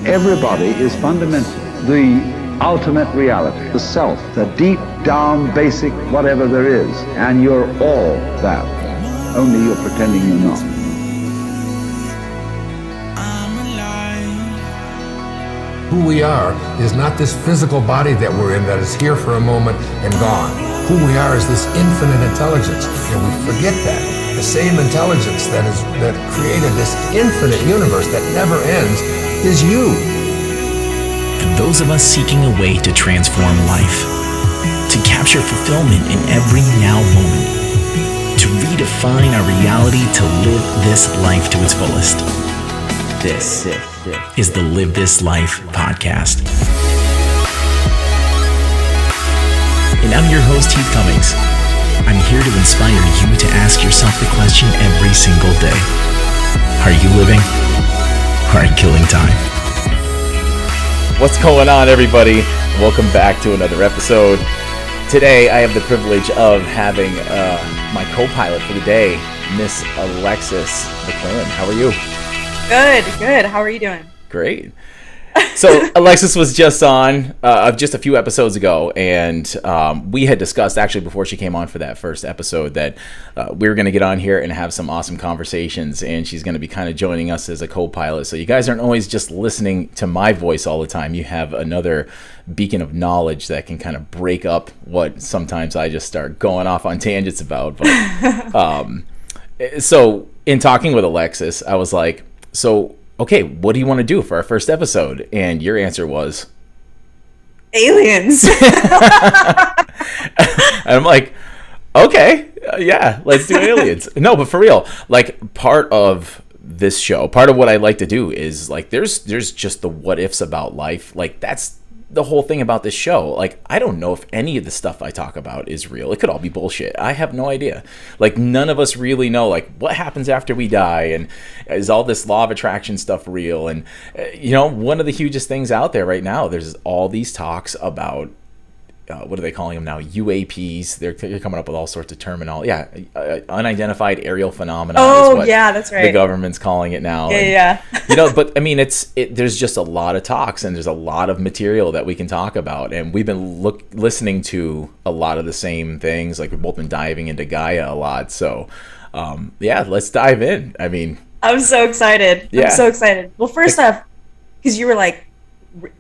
Everybody is fundamentally the ultimate reality, the self, the deep down basic whatever there is, and you're all that, only you're pretending you're not. Who we are is not this physical body that we're in that is here for a moment and gone. Who we are is this infinite intelligence, and we forget that. The same intelligence that created this infinite universe that never ends is you. For those of us seeking a way to transform life, to capture fulfillment in every now moment, to redefine our reality to live this life to its fullest. This is the Live This Life podcast. And I'm your host, Heath Cummings. I'm here to inspire you to ask yourself the question every single day. Are you living? Or are you killing time? What's going on, everybody? Welcome back to another episode. Today, I have the privilege of having my co-pilot for the day, Miss Alexis McLaren. How are you? Good. How are you doing? Great. So Alexis was just on just a few episodes ago, and we had discussed actually before she came on for that first episode that we were going to get on here and have some awesome conversations, and she's going to be kind of joining us as a co-pilot. So you guys aren't always just listening to my voice all the time. You have another beacon of knowledge that can kind of break up what sometimes I just start going off on tangents about. But, so in talking with Alexis, I was like, so okay, what do you want to do for our first episode? And your answer was aliens. And I'm like, okay, yeah, let's do aliens. No, but for real, like part of this show, part of what I like to do is like there's just the what ifs about life. Like that's the whole thing about this show. Like I don't know if any of the stuff I talk about is real. It could all be bullshit. I have no idea. Like none of us really know like what happens after we die, and is all this law of attraction stuff real? And one of the hugest things out there right now, there's all these talks about what are they calling them now? UAPs. They're coming up with all sorts of terminology. Yeah, unidentified aerial phenomena. Oh, is what yeah, that's right. The government's calling it now. Yeah. But I mean, there's just a lot of talks, and there's a lot of material that we can talk about, and we've been listening to a lot of the same things. Like we've both been diving into Gaia a lot. So, let's dive in. I mean, I'm so excited. Yeah. I'm so excited. Well, first off, because you were like,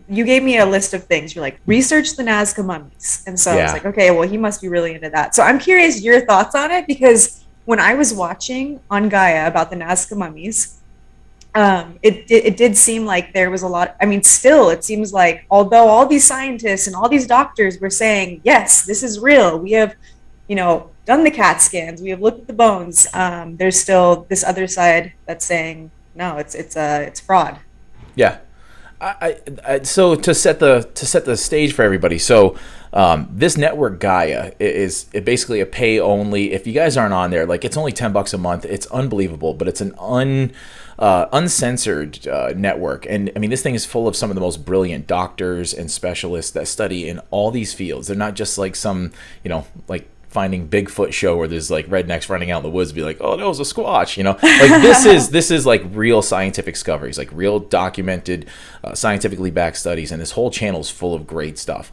you gave me a list of things. You're like, research the Nazca Mummies. And so I was like, okay, well, he must be really into that. So I'm curious your thoughts on it, because when I was watching on Gaia about the Nazca Mummies, it did seem like there was a lot. I mean, still, it seems like although all these scientists and all these doctors were saying, yes, this is real. We have, done the CAT scans. We have looked at the bones. There's still this other side that's saying, no, it's fraud. Yeah. So to set the stage for everybody, so this network Gaia is basically a pay only. If you guys aren't on there, like it's only $10 a month. It's unbelievable, but it's an uncensored network, and I mean this thing is full of some of the most brilliant doctors and specialists that study in all these fields. They're not just like some like Finding Bigfoot show where there's like rednecks running out in the woods be like, oh, that was a squatch, like this is like real scientific discoveries, like real documented scientifically backed studies, and this whole channel is full of great stuff.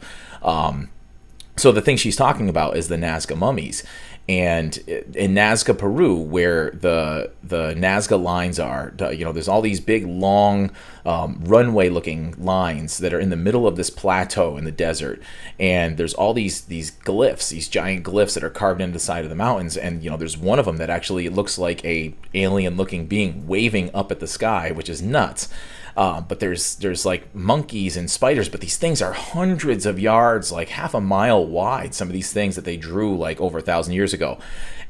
So the thing she's talking about is the Nazca Mummies. And in Nazca, Peru, where the Nazca lines are, there's all these big, long, runway-looking lines that are in the middle of this plateau in the desert. And there's all these glyphs, these giant glyphs that are carved into the side of the mountains. And, there's one of them that actually looks like a alien-looking being waving up at the sky, which is nuts. But there's like monkeys and spiders, but these things are hundreds of yards, like half a mile wide. Some of these things that they drew like over 1,000 years ago.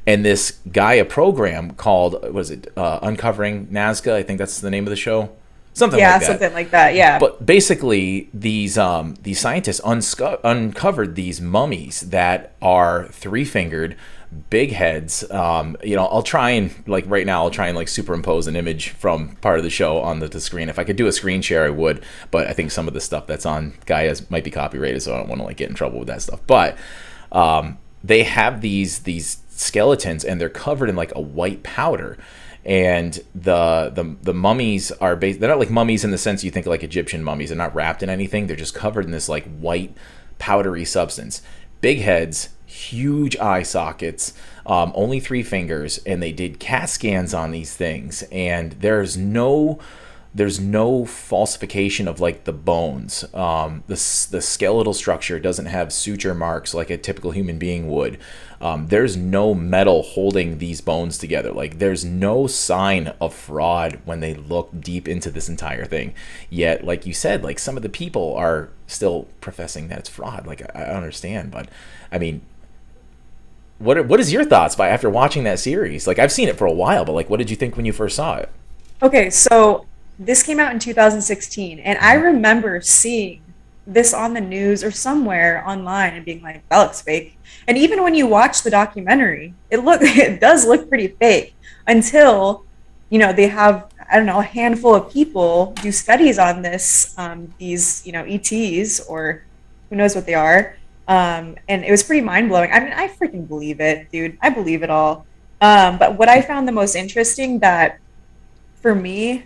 And this Gaia program called, Uncovering Nazca? I think that's the name of the show. Something like that. Yeah. But basically, these scientists uncovered these mummies that are three-fingered, big heads. I'll try and like superimpose an image from part of the show on the screen. If I could do a screen share, I would. But I think some of the stuff that's on Gaia might be copyrighted, so I don't want to like get in trouble with that stuff. But they have these skeletons, and they're covered in like a white powder. And the mummies are they're not like mummies in the sense you think like Egyptian mummies. They're not wrapped in anything. They're just covered in this like white powdery substance. Big heads, huge eye sockets, only 3 fingers, and they did CAT scans on these things, and there's no falsification of like the bones. The skeletal structure doesn't have suture marks like a typical human being would. There's no metal holding these bones together. Like there's no sign of fraud when they look deep into this entire thing. Yet, like you said, like some of the people are still professing that it's fraud. Like I understand, but I mean, what is your thoughts after watching that series? Like I've seen it for a while, but like what did you think when you first saw it? Okay, so this came out in 2016, and I remember seeing this on the news or somewhere online and being like, that looks fake. And even when you watch the documentary, it does look pretty fake until, they have, I don't know, a handful of people do studies on this, these, ETs, or who knows what they are. And it was pretty mind-blowing. I mean, I freaking believe it, dude. I believe it all. But what I found the most interesting that, for me,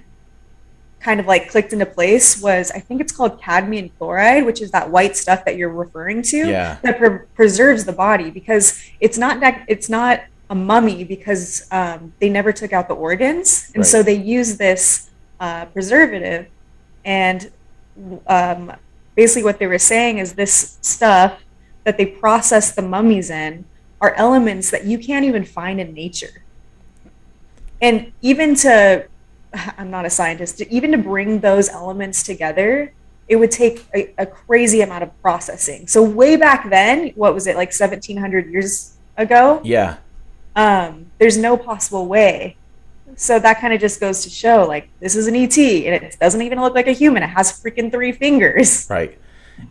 kind of like clicked into place was, I think it's called cadmium chloride, which is that white stuff that you're referring to, that preserves the body, because it's not a mummy because they never took out the organs, and so they use this preservative. And basically what they were saying is this stuff that they process the mummies in are elements that you can't even find in nature. And I'm not a scientist, even to bring those elements together, it would take a crazy amount of processing. So way back then, what was it, like 1700 years ago? Yeah. There's no possible way. So that kind of just goes to show, like, this is an ET, and it doesn't even look like a human. It has freaking 3 fingers. Right.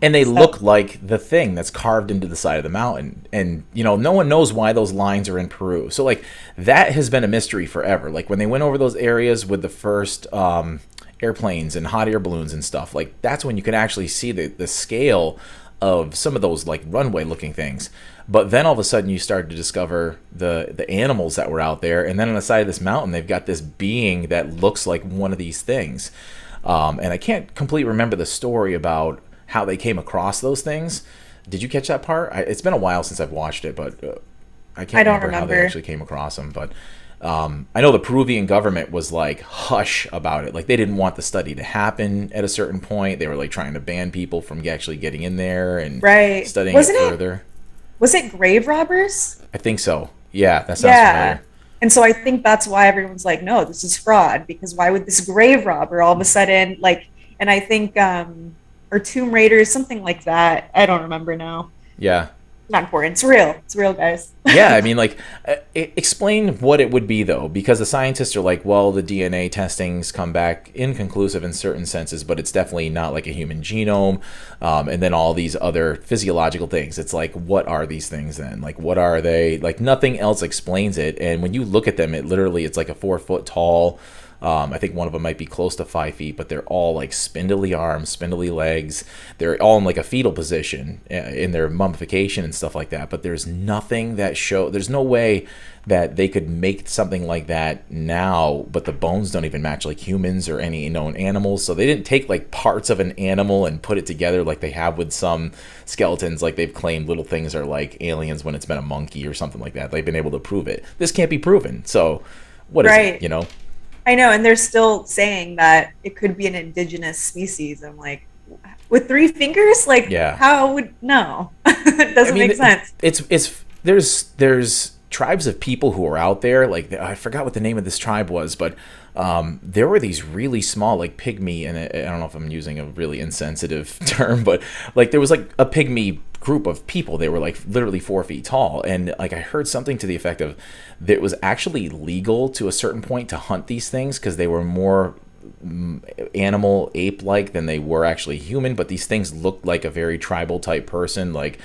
And they look like the thing that's carved into the side of the mountain. And, no one knows why those lines are in Peru. So, like, that has been a mystery forever. Like, when they went over those areas with the first airplanes and hot air balloons and stuff, like, that's when you can actually see the scale of some of those, like, runway-looking things. But then all of a sudden you start to discover the animals that were out there. And then on the side of this mountain, they've got this being that looks like one of these things. And I can't completely remember the story about how they came across those things. Did you catch that part? It's been a while since I've watched it, but I can't remember how they actually came across them. But I know the Peruvian government was like hush about it. Like they didn't want the study to happen at a certain point. They were like trying to ban people from actually getting in there and studying it further. Was it grave robbers? I think so. Yeah, that sounds familiar. And so I think that's why everyone's like, no, this is fraud, because why would this grave robber all of a sudden, like, and I think or Tomb Raiders, something like that. I don't remember now. Yeah. Not important. It's real. It's real, guys. Yeah, I mean, like, explain what it would be, though, because the scientists are like, well, the DNA testings come back inconclusive in certain senses, but it's definitely not like a human genome, and then all these other physiological things. It's like, what are these things then? Like, what are they? Like, nothing else explains it, and when you look at them, it's like a 4-foot tall. I think one of them might be close to 5 feet, but they're all like spindly arms, spindly legs. They're all in like a fetal position in their mummification and stuff like that. But there's nothing there's no way that they could make something like that now, but the bones don't even match like humans or any known animals. So they didn't take like parts of an animal and put it together like they have with some skeletons. Like they've claimed little things are like aliens when it's been a monkey or something like that. They've been able to prove it. This can't be proven. So what is it, I know, and they're still saying that it could be an indigenous species. I'm like, with 3 fingers? Like, how would, no. It doesn't make sense. There's tribes of people who are out there, like, I forgot what the name of this tribe was, but there were these really small, like, pygmy, and I don't know if I'm using a really insensitive term, but, like, there was, like, a pygmy group of people. They were, like, literally 4 feet tall, and, like, I heard something to the effect of that it was actually legal to a certain point to hunt these things because they were more animal ape-like than they were actually human, but these things looked like a very tribal type person. Like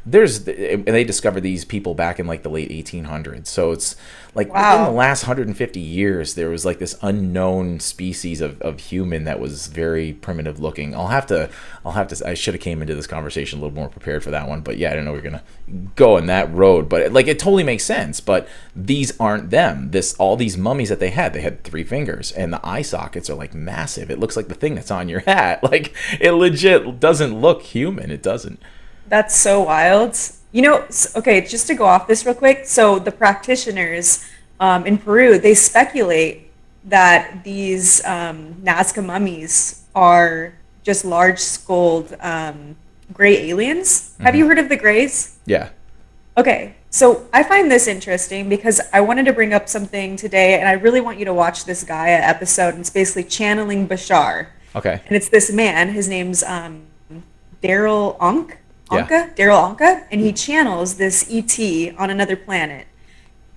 and they discovered these people back in like the late 1800s. So it's like within the last 150 years, there was like this unknown species of human that was very primitive looking. I should have came into this conversation a little more prepared for that one, but yeah, I didn't know we were going to go in that road, but like it totally makes sense. But these aren't them. All these mummies that they had 3 fingers, and the eye sockets are like massive. It looks like the thing that's on your hat. Like it legit doesn't look human. It doesn't. That's so wild. Okay, just to go off this real quick. So the practitioners in Peru, they speculate that these Nazca mummies are just large-skulled gray aliens. Mm-hmm. Have you heard of the grays? Yeah. Okay, so I find this interesting because I wanted to bring up something today, and I really want you to watch this Gaia episode. And it's basically channeling Bashar. Okay. And it's this man. His name's Daryl Anka, and he channels this ET on another planet.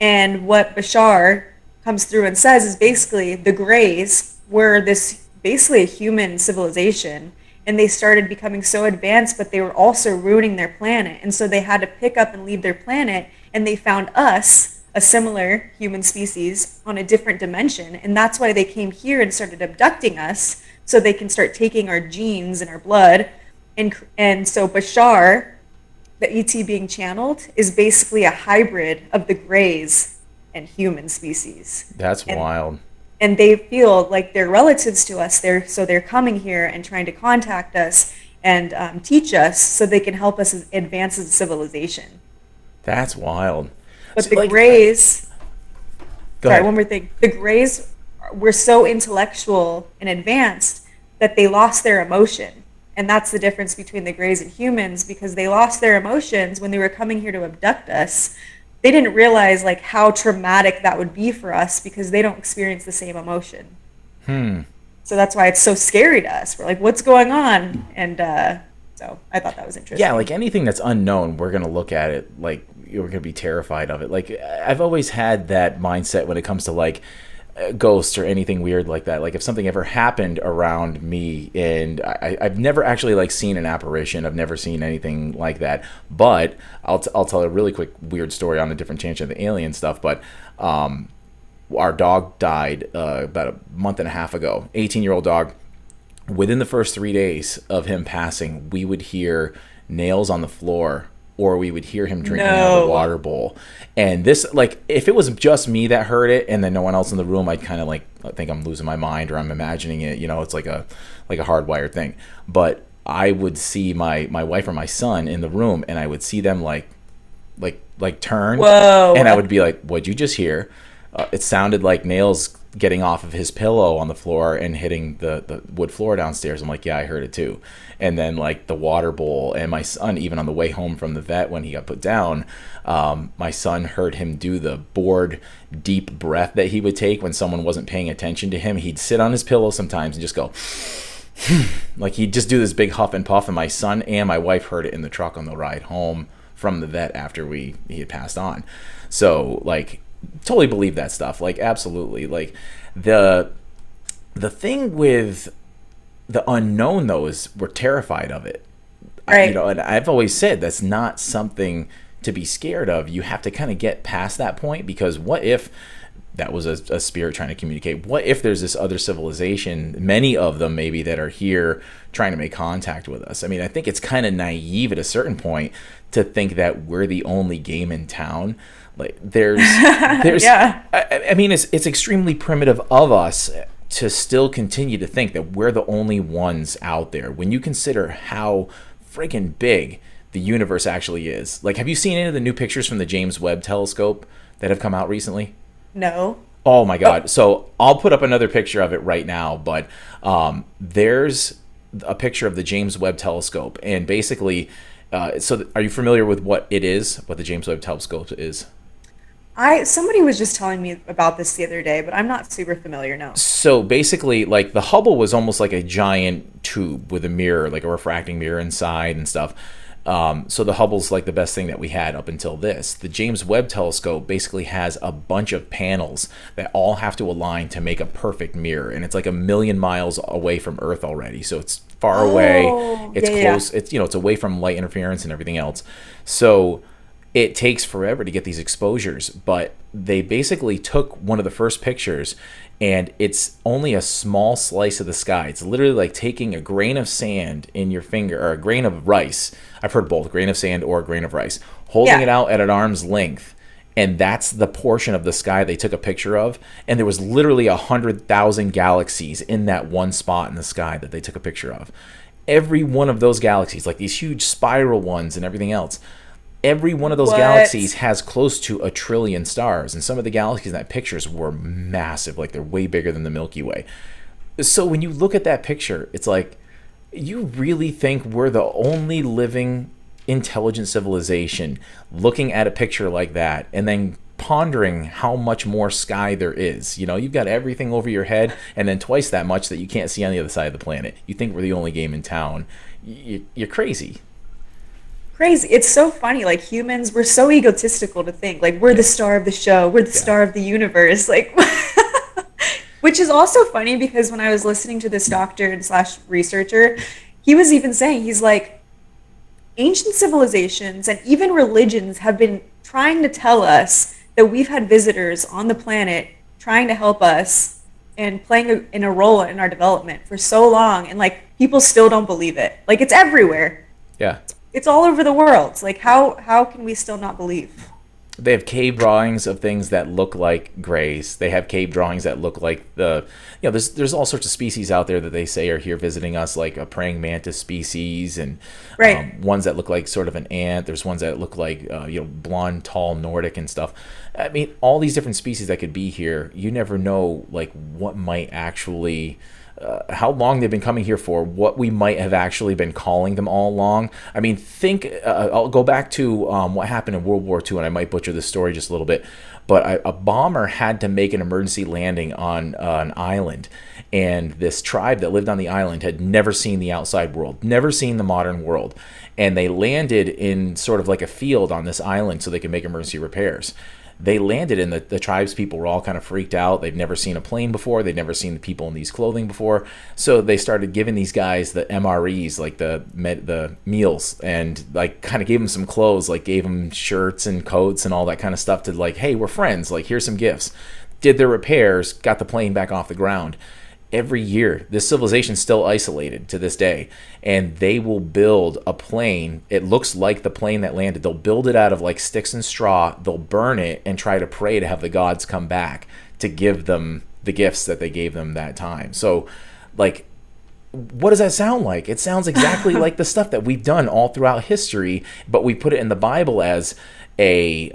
And what Bashar comes through and says is basically the Greys were basically a human civilization, and they started becoming so advanced, but they were also ruining their planet. And so they had to pick up and leave their planet, and they found us, a similar human species, on a different dimension. And that's why they came here and started abducting us, so they can start taking our genes and our blood. And so Bashar, the ET being channeled, is basically a hybrid of the Greys and human species. That's wild. And they feel like they're relatives to us. They're coming here and trying to contact us and teach us so they can help us advance as a civilization. That's wild. But the Greys... Sorry, one more thing. The Greys were so intellectual and advanced that they lost their emotion. And that's the difference between the Greys and humans, because they lost their emotions when they were coming here to abduct us. They didn't realize like how traumatic that would be for us because they don't experience the same emotion. So that's why it's so scary to us. We're like, what's going on? And so I thought that was interesting. Yeah, like anything that's unknown, we're going to look at it like we're going to be terrified of it. Like I've always had that mindset when it comes to like ghosts or anything weird like that. Like if something ever happened around me, and I've never actually like seen an apparition, I've never seen anything like that, but I'll tell a really quick weird story on a different tangent of the alien stuff. But our dog died about a month and a half ago, 18-year-old dog. Within the first 3 days of him passing, we would hear nails on the floor, or we would hear him drinking out of the water bowl. And this, like, if it was just me that heard it and then no one else in the room, I'd kind of like think I'm losing my mind or I'm imagining it. You know, it's like a hardwired thing. But I would see my wife or my son in the room, and I would see them like turn. Whoa. And I would be like, "What'd you just hear?" It sounded like nails getting off of his pillow on the floor and hitting the wood floor downstairs. I'm like, yeah, I heard it too. And then like the water bowl, and my son, even on the way home from the vet when he got put down, my son heard him do the bored deep breath that he would take when someone wasn't paying attention to him. He'd sit on his pillow sometimes and just go like he'd just do this big huff and puff. And my son and my wife heard it in the truck on the ride home from the vet after he had passed on. So like totally believe that stuff, like absolutely. Like the thing with the unknown though is we're terrified of it, right? And I've always said that's not something to be scared of. You have to kind of get past that point, because what if that was a spirit trying to communicate? What if there's this other civilization, many of them maybe, that are here trying to make contact with us? I mean, I think it's kind of naive at a certain point to think that we're the only game in town. Like there's yeah. I mean, it's extremely primitive of us to still continue to think that we're the only ones out there when you consider how freaking big the universe actually is. Like, have you seen any of the new pictures from the James Webb telescope that have come out recently? No. Oh my God. So I'll put up another picture of it right now, but there's a picture of the James Webb telescope, and basically so are you familiar with what it is, what the James Webb telescope is? Somebody was just telling me about this the other day, but I'm not super familiar now. So basically, like the Hubble was almost like a giant tube with a mirror, like a refracting mirror inside and stuff. So the Hubble's like the best thing that we had up until this. The James Webb Telescope basically has a bunch of panels that all have to align to make a perfect mirror, and it's like 1,000,000 miles away from Earth already. So it's far away. It's close. It's it's away from light interference and everything else. So it takes forever to get these exposures, but they basically took one of the first pictures, and it's only a small slice of the sky. It's literally like taking a grain of sand in your finger, or a grain of rice. I've heard both, grain of sand or a grain of rice, holding it out at an arm's length, and that's the portion of the sky they took a picture of. And there was literally 100,000 galaxies in that one spot in the sky that they took a picture of. Every one of those galaxies, like these huge spiral ones and everything else, every one of those galaxies has close to 1 trillion stars, and some of the galaxies in that pictures were massive, like they're way bigger than the Milky Way. So when you look at that picture, it's like, you really think we're the only living intelligent civilization looking at a picture like that and then pondering how much more sky there is? You've got everything over your head and then twice that much that you can't see on the other side of the planet. You think we're the only game in town. You're crazy. It's so funny. Like, humans, we're so egotistical to think like we're the star of the show, we're the star of the universe, like which is also funny because when I was listening to this doctor and slash researcher, he was even saying, he's like, ancient civilizations and even religions have been trying to tell us that we've had visitors on the planet trying to help us and playing in a role in our development for so long, and like people still don't believe it. Like, it's everywhere. It's all over the world. Like, how can we still not believe? They have cave drawings of things that look like grays. They have cave drawings that look like there's all sorts of species out there that they say are here visiting us, like a praying mantis species, and ones that look like sort of an ant. There's ones that look like blonde, tall, Nordic and stuff. I mean, all these different species that could be here. You never know like what might actually. How long they've been coming here for, what we might have actually been calling them all along. I mean, I'll go back to what happened in World War II, and I might butcher this story just a little bit, but a bomber had to make an emergency landing on an island, and this tribe that lived on the island had never seen the outside world, never seen the modern world, and they landed in sort of like a field on this island so they could make emergency repairs. They landed, and the tribes people were all kind of freaked out. They've never seen a plane before. They'd never seen the people in these clothing before. So they started giving these guys the MREs, like the meals, and like kind of gave them some clothes, like gave them shirts and coats and all that kind of stuff to like, hey, we're friends. Like, here's some gifts. Did their repairs, got the plane back off the ground. Every year, this civilization's still isolated to this day, and they will build a plane. It looks like the plane that landed. They'll build it out of like sticks and straw. They'll burn it and try to pray to have the gods come back to give them the gifts that they gave them that time. So, like, what does that sound like? It sounds exactly like the stuff that we've done all throughout history, but we put it in the Bible as like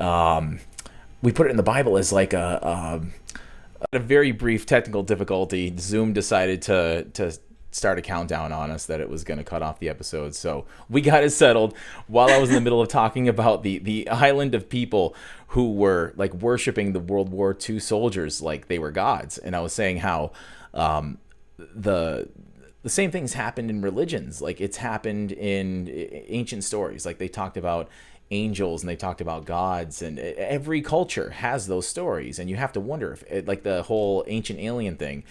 a very brief technical difficulty. Zoom decided to start a countdown on us that it was going to cut off the episode. So we got it settled while I was in the middle of talking about the island of people who were like worshiping the World War II soldiers like they were gods. And I was saying how the same things happened in religions. Like, it's happened in ancient stories. Like, they talked about angels and they talked about gods, and every culture has those stories. And you have to wonder if, like the whole ancient alien thing,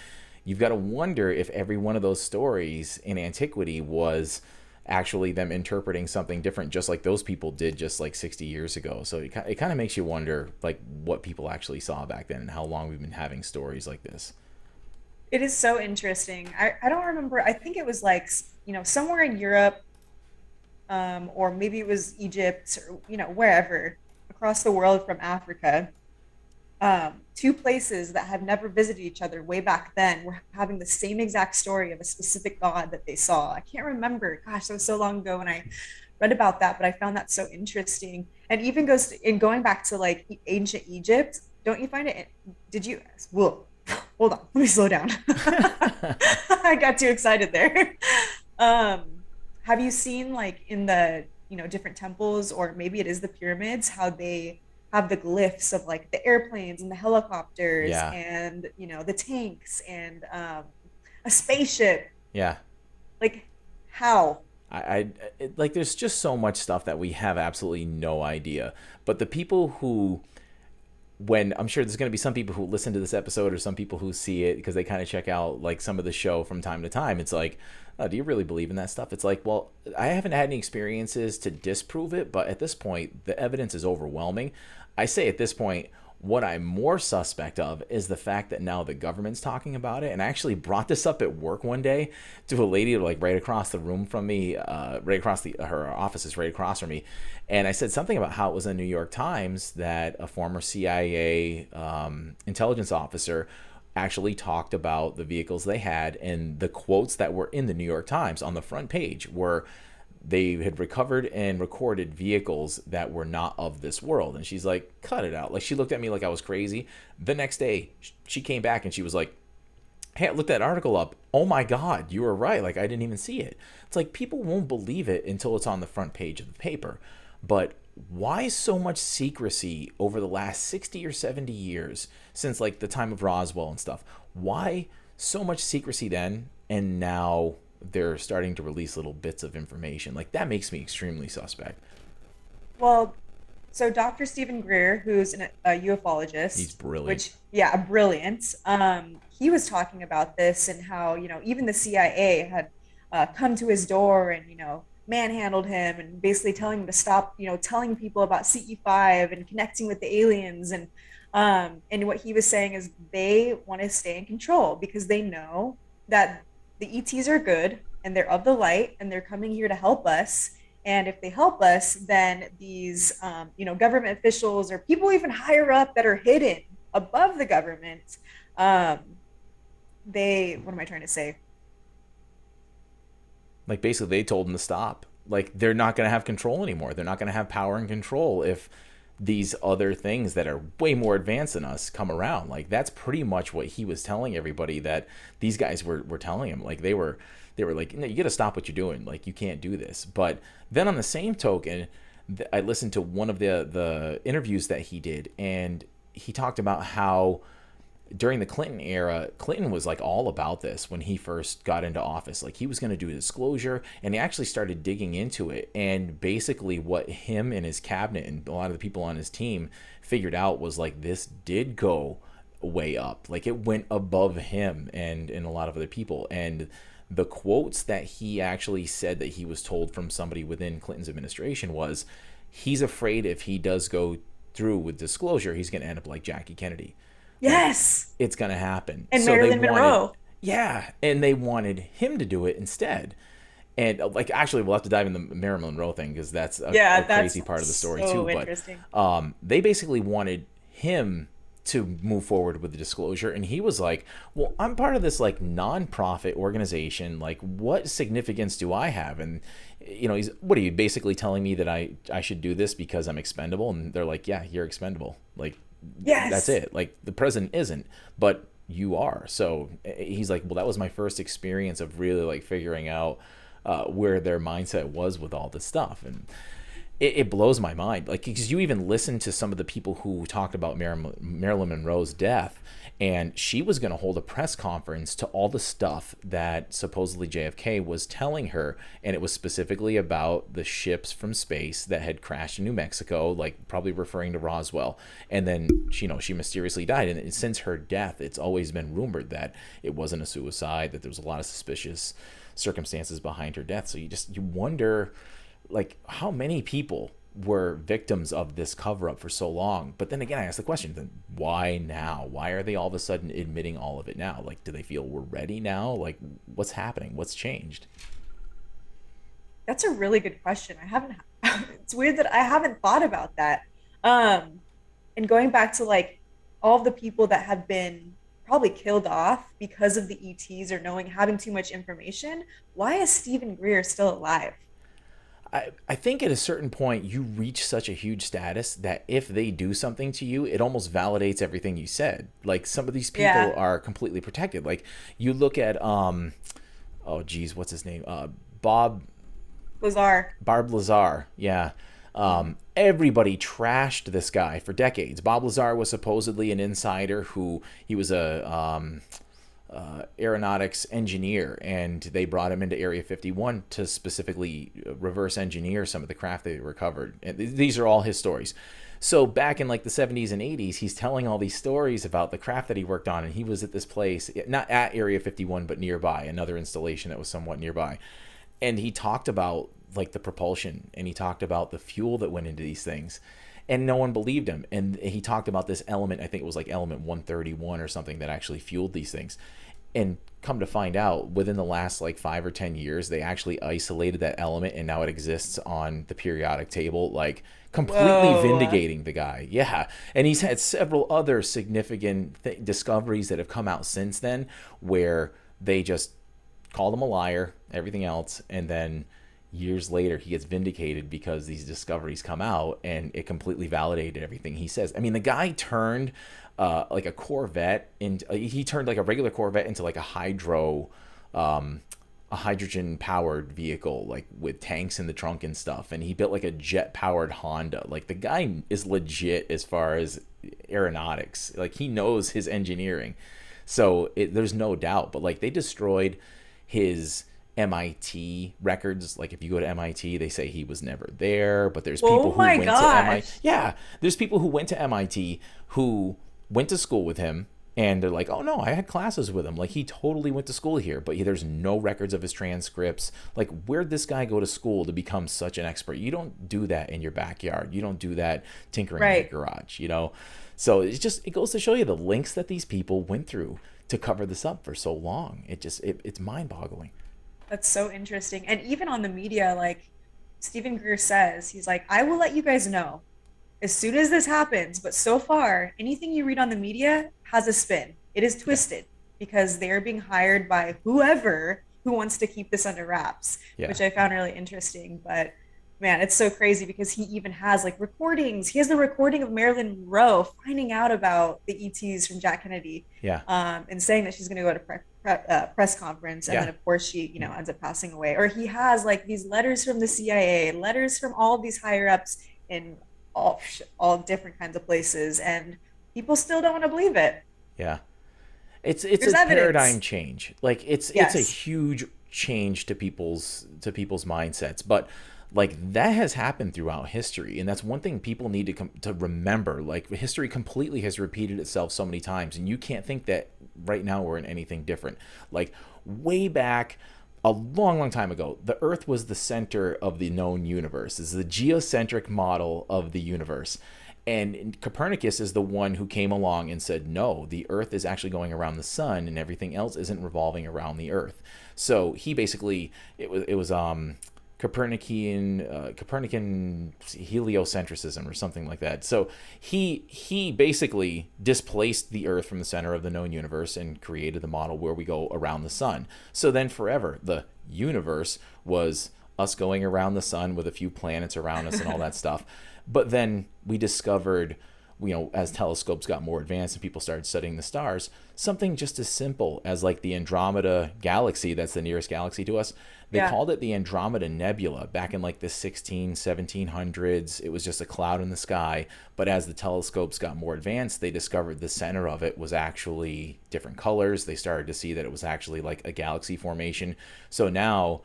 you've got to wonder if every one of those stories in antiquity was actually them interpreting something different, just like those people did just like 60 years ago. So it kind of makes you wonder like what people actually saw back then and how long we've been having stories like this. It is so interesting. I don't remember. I think it was like, somewhere in Europe, or maybe it was Egypt, or wherever across the world from Africa. Two places that had never visited each other way back then were having the same exact story of a specific god that they saw. I can't remember. Gosh, that was so long ago when I read about that, but I found that so interesting. And even going back to like ancient Egypt, don't you find it? Whoa, hold on, let me slow down. I got too excited there. Have you seen like in the different temples, or maybe it is the pyramids, how they have the glyphs of like the airplanes and the helicopters and the tanks and a spaceship? Yeah. Like, how? Like, there's just so much stuff that we have absolutely no idea. But the people who, when I'm sure there's going to be some people who listen to this episode or some people who see it because they kind of check out like some of the show from time to time, it's like, oh, do you really believe in that stuff? It's like, well, I haven't had any experiences to disprove it, but at this point, the evidence is overwhelming. I say at this point, what I'm more suspect of is the fact that now the government's talking about it. And I actually brought this up at work one day to a lady like right across the room from me, right across her office is right across from me. And I said something about how it was in the New York Times that a former CIA intelligence officer actually talked about the vehicles they had, and the quotes that were in the New York Times on the front page were they had recovered and recorded vehicles that were not of this world. And she's like, cut it out. Like, she looked at me like I was crazy. The next day, she came back and she was like, hey, I looked that article up. Oh my God, you were right. Like, I didn't even see it. It's like, people won't believe it until it's on the front page of the paper. But why so much secrecy over the last 60 or 70 years since like the time of Roswell and stuff? Why so much secrecy then, and now they're starting to release little bits of information? Like, that makes me extremely suspect. Well, so Dr. Stephen Greer, who's a ufologist, he's brilliant. Brilliant. He was talking about this and how, even the CIA had come to his door and, manhandled him and basically telling him to stop, telling people about CE5 and connecting with the aliens. And what he was saying is they want to stay in control because they know that the ETs are good and they're of the light and they're coming here to help us. And if they help us, then these, government officials or people even higher up that are hidden above the government, what am I trying to say? Like, basically, they told them to stop. Like, they're not going to have control anymore. They're not going to have power and control if these other things that are way more advanced than us come around. Like, that's pretty much what he was telling everybody, that these guys were telling him. Like, they were like, no, you got to stop what you're doing. Like, you can't do this. But then on the same token, I listened to one of the interviews that he did, and he talked about how during the Clinton era, Clinton was like all about this when he first got into office. Like, he was going to do a disclosure, and he actually started digging into it. And basically what him and his cabinet and a lot of the people on his team figured out was like, this did go way up. Like, it went above him and a lot of other people. And the quotes that he actually said that he was told from somebody within Clinton's administration was, he's afraid if he does go through with disclosure, he's going to end up like Jackie Kennedy. Yes. Like, it's going to happen. And so Marilyn Monroe. Yeah. And they wanted him to do it instead. And like, actually, we'll have to dive in the Marilyn Monroe thing because that's a crazy part of the story too. Interesting. But they basically wanted him to move forward with the disclosure. And he was like, well, I'm part of this like non-profit organization. Like, what significance do I have? And, what are you basically telling me that I should do this because I'm expendable? And they're like, yeah, you're expendable. Like, yes, that's it. Like, the president isn't, but you are. So he's like, well, that was my first experience of really like figuring out where their mindset was with all this stuff. And it blows my mind. Like, because you even listen to some of the people who talked about Marilyn Monroe's death, and she was going to hold a press conference to all the stuff that supposedly JFK was telling her, and it was specifically about the ships from space that had crashed in New Mexico, like probably referring to Roswell. And then she mysteriously died, and since her death, it's always been rumored that it wasn't a suicide, that there was a lot of suspicious circumstances behind her death. So you wonder, like, how many people were victims of this cover-up for so long? But then again, I ask the question, then why now? Why are they all of a sudden admitting all of it now? Like, do they feel we're ready now? Like, what's happening? What's changed? That's a really good question. It's weird that I haven't thought about that. And going back to like all of the people that have been probably killed off because of the ETs or having too much information, why is Stephen Greer still alive? I think at a certain point you reach such a huge status that if they do something to you, it almost validates everything you said. Like, some of these people are completely protected. Like, you look at what's his name? Barb Lazar. Yeah. Everybody trashed this guy for decades. Bob Lazar was supposedly an insider he was aeronautics engineer, and they brought him into Area 51 to specifically reverse engineer some of the craft they recovered. And these are all his stories. So back in like the 70s and 80s, he's telling all these stories about the craft that he worked on, and he was at this place, not at Area 51, but nearby, another installation that was somewhat nearby. And he talked about like the propulsion, and he talked about the fuel that went into these things, and no one believed him. And he talked about this element, I think it was like element 131 or something, that actually fueled these things. And come to find out, within the last like 5 or 10 years, they actually isolated that element, and now it exists on the periodic table, like completely vindicating the guy. Yeah. And he's had several other significant discoveries that have come out since then, where they just called him a liar, everything else, and then years later he gets vindicated because these discoveries come out, and it completely validated everything he says. I mean, the guy turned like a Corvette into, he turned like a regular Corvette into like a hydrogen powered vehicle, like with tanks in the trunk and stuff. And he built like a jet powered Honda. Like the guy is legit as far as aeronautics. Like he knows his engineering. So there's no doubt. But like they destroyed his MIT records. Like if you go to MIT, they say he was never there, but there's people who went to MIT. Yeah, there's people who went to MIT who went to school with him, and they're like, oh no, I had classes with him. Like he totally went to school here, but there's no records of his transcripts. Like where'd this guy go to school to become such an expert? You don't do that in your backyard. You don't do that tinkering in your garage, you know? So it goes to show you the lengths that these people went through to cover this up for so long. It's mind boggling. That's so interesting. And even on the media, like Stephen Greer says, he's like, I will let you guys know as soon as this happens. But so far, anything you read on the media has a spin. It is twisted because they're being hired by whoever who wants to keep this under wraps, which I found really interesting. But man, it's so crazy because he even has like recordings. He has the recording of Marilyn Monroe finding out about the ETs from Jack Kennedy, and saying that she's going to go to press conference, and then of course she, ends up passing away. Or he has like these letters from the CIA, letters from all of these higher ups in all different kinds of places, and people still don't want to believe it. Yeah, it's a paradigm change. Like it's a huge change to people's mindsets, but like that has happened throughout history, and that's one thing people need to remember. Like history completely has repeated itself so many times, and you can't think that right now we're in anything different. Like way back a long, long time ago, the Earth was the center of the known universe. This is the geocentric model of the universe. And Copernicus is the one who came along and said, no, the Earth is actually going around the sun, and everything else isn't revolving around the Earth. So he basically, it was Copernican heliocentrism or something like that. So he basically displaced the Earth from the center of the known universe and created the model where we go around the sun. So then forever, the universe was us going around the sun with a few planets around us and all that stuff. But then we discovered, as telescopes got more advanced and people started studying the stars, something just as simple as like the Andromeda galaxy, that's the nearest galaxy to us. They called it the Andromeda Nebula back in like the 1700s. It was just a cloud in the sky. But as the telescopes got more advanced, they discovered the center of it was actually different colors. They started to see that it was actually like a galaxy formation. So now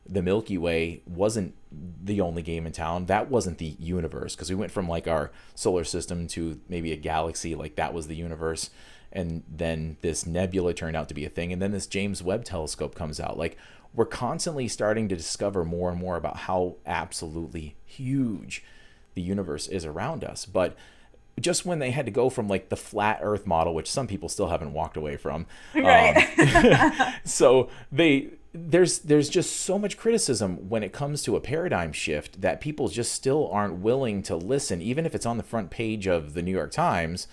the Milky Way wasn't the only game in town. That wasn't the universe, because we went from like our solar system to maybe a galaxy, like that was the universe. And then this nebula turned out to be a thing. And then this James Webb telescope comes out. Like we're constantly starting to discover more and more about how absolutely huge the universe is around us. But just when they had to go from like the flat Earth model, which some people still haven't walked away from, so there's just so much criticism when it comes to a paradigm shift that people just still aren't willing to listen. Even if it's on the front page of the New York Times,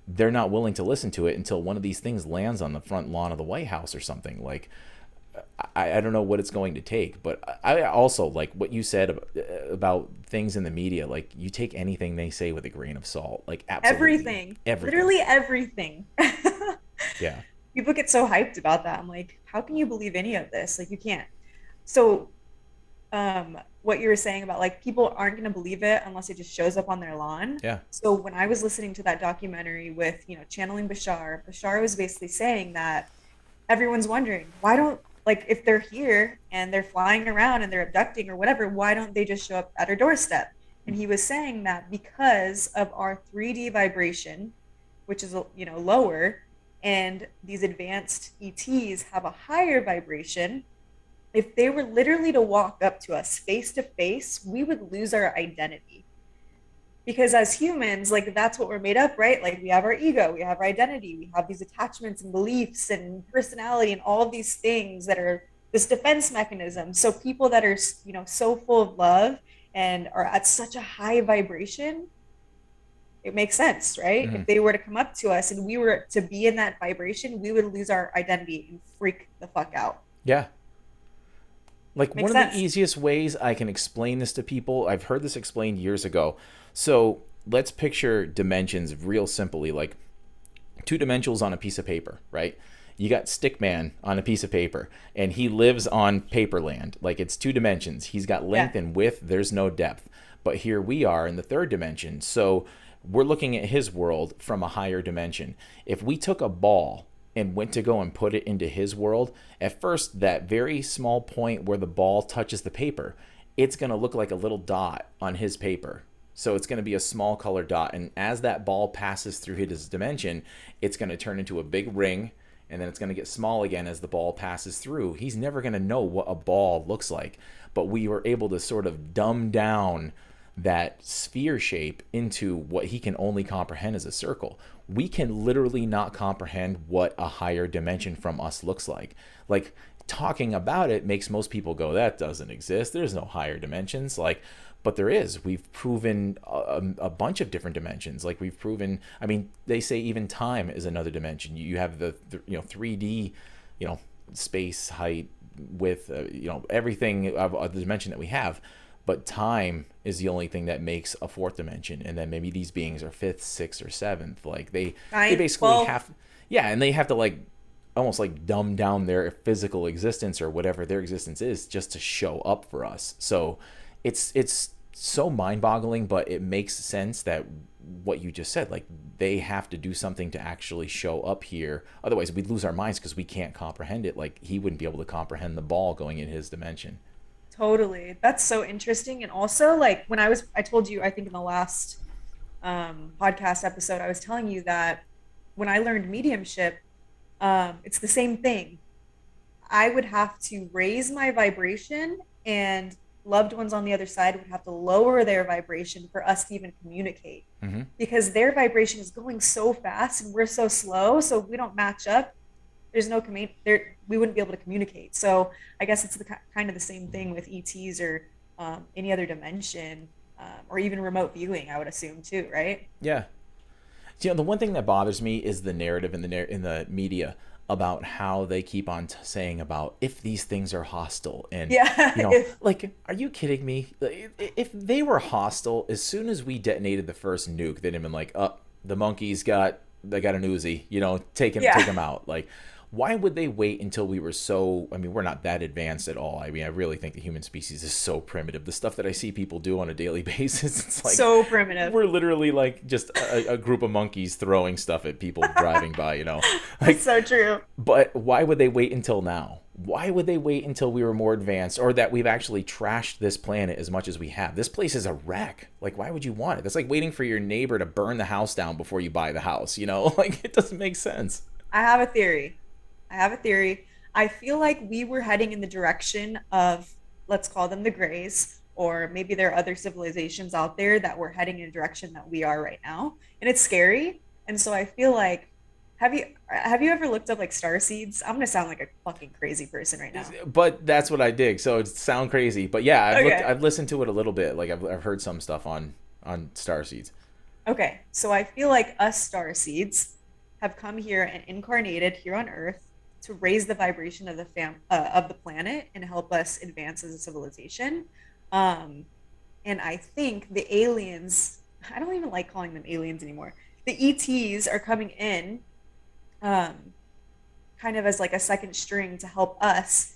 they're not willing to listen to it until one of these things lands on the front lawn of the White House or something. Like I don't know what it's going to take, but I also like what you said about things in the media. Like you take anything they say with a grain of salt, like absolutely everything. Literally everything. Yeah. People get so hyped about that. I'm like, how can you believe any of this? Like you can't. So what you were saying about like people aren't going to believe it unless it just shows up on their lawn. Yeah. So when I was listening to that documentary with, channeling Bashar was basically saying that everyone's wondering, why don't, like, if they're here and they're flying around and they're abducting or whatever, why don't they just show up at our doorstep? And he was saying that because of our 3D vibration, which is, lower, and these advanced ETs have a higher vibration, if they were literally to walk up to us face to face, we would lose our identity. Because as humans, like, that's what we're made up, right? Like, we have our ego, we have our identity, we have these attachments and beliefs and personality and all of these things that are this defense mechanism. So people that are, so full of love and are at such a high vibration, it makes sense, right? Mm-hmm. If they were to come up to us and we were to be in that vibration, we would lose our identity and freak the fuck out. Yeah. Like, Makes one sense. of the easiest ways I can explain this to people, I've heard this explained years ago. So let's picture dimensions real simply, like 2 dimensionals on a piece of paper, right? You got Stickman on a piece of paper, and he lives on paperland. Like, it's 2 dimensions. He's got length and width. There's no depth. But here we are in the 3rd dimension. So we're looking at his world from a higher dimension. If we took a ball and went to go and put it into his world, at first, that very small point where the ball touches the paper, it's going to look like a little dot on his paper. So it's going to be a small color dot. And as that ball passes through his dimension, it's going to turn into a big ring, and then it's going to get small again as the ball passes through. He's never going to know what a ball looks like. But we were able to sort of dumb down that sphere shape into what he can only comprehend as a circle. We can literally not comprehend what a higher dimension from us looks like. Like, talking about it makes most people go, that doesn't exist. There's no higher dimensions. Like, but there is. We've proven a bunch of different dimensions. Like, we've proven, I mean, they say even time is another dimension. You have the 3D, space, height, width, everything of the dimension that we have. But time is the only thing that makes a 4th dimension, and then maybe these beings are 5th, 6th, or 7th. Like, they basically have, and they have to, like, almost like dumb down their physical existence or whatever their existence is just to show up for us. So it's so mind-boggling, but it makes sense that what you just said, like, they have to do something to actually show up here. Otherwise, we'd lose our minds because we can't comprehend it. Like, he wouldn't be able to comprehend the ball going in his dimension. Totally. That's so interesting. And also, like, when I told you, I think in the last podcast episode, I was telling you that when I learned mediumship, it's the same thing. I would have to raise my vibration, and loved ones on the other side would have to lower their vibration for us to even communicate. Mm-hmm. Because their vibration is going so fast and we're so slow. So if we don't match up, there's no we wouldn't be able to communicate. So I guess it's kind of the same thing with ETs or any other dimension, or even remote viewing, I would assume too, right? Yeah. The one thing that bothers me is the narrative in the media about how they keep on saying about if these things are hostile, and like, are you kidding me? If they were hostile, as soon as we detonated the first nuke, they'd have been like, the monkeys got an Uzi, take him out. Like, why would they wait until we were we're not that advanced at all. I mean, I really think the human species is so primitive. The stuff that I see people do on a daily basis, it's like so primitive. We're literally like just a group of monkeys throwing stuff at people driving by, Like, it's so true. But why would they wait until now? Why would they wait until we were more advanced, or that we've actually trashed this planet as much as we have? This place is a wreck. Like, why would you want it? That's like waiting for your neighbor to burn the house down before you buy the house, Like, it doesn't make sense. I have a theory. I feel like we were heading in the direction of, let's call them the Greys, or maybe there are other civilizations out there that were heading in a direction that we are right now. And it's scary. And so I feel like, have you ever looked up like star seeds? I'm going to sound like a fucking crazy person right now. But that's what I dig. So it sound crazy. But yeah, I've listened to it a little bit. Like, I've heard some stuff on star seeds. Okay. So I feel like us star seeds have come here and incarnated here on Earth to raise the vibration of the planet and help us advance as a civilization. And I think the aliens, I don't even like calling them aliens anymore. The ETs are coming in kind of as like a second string to help us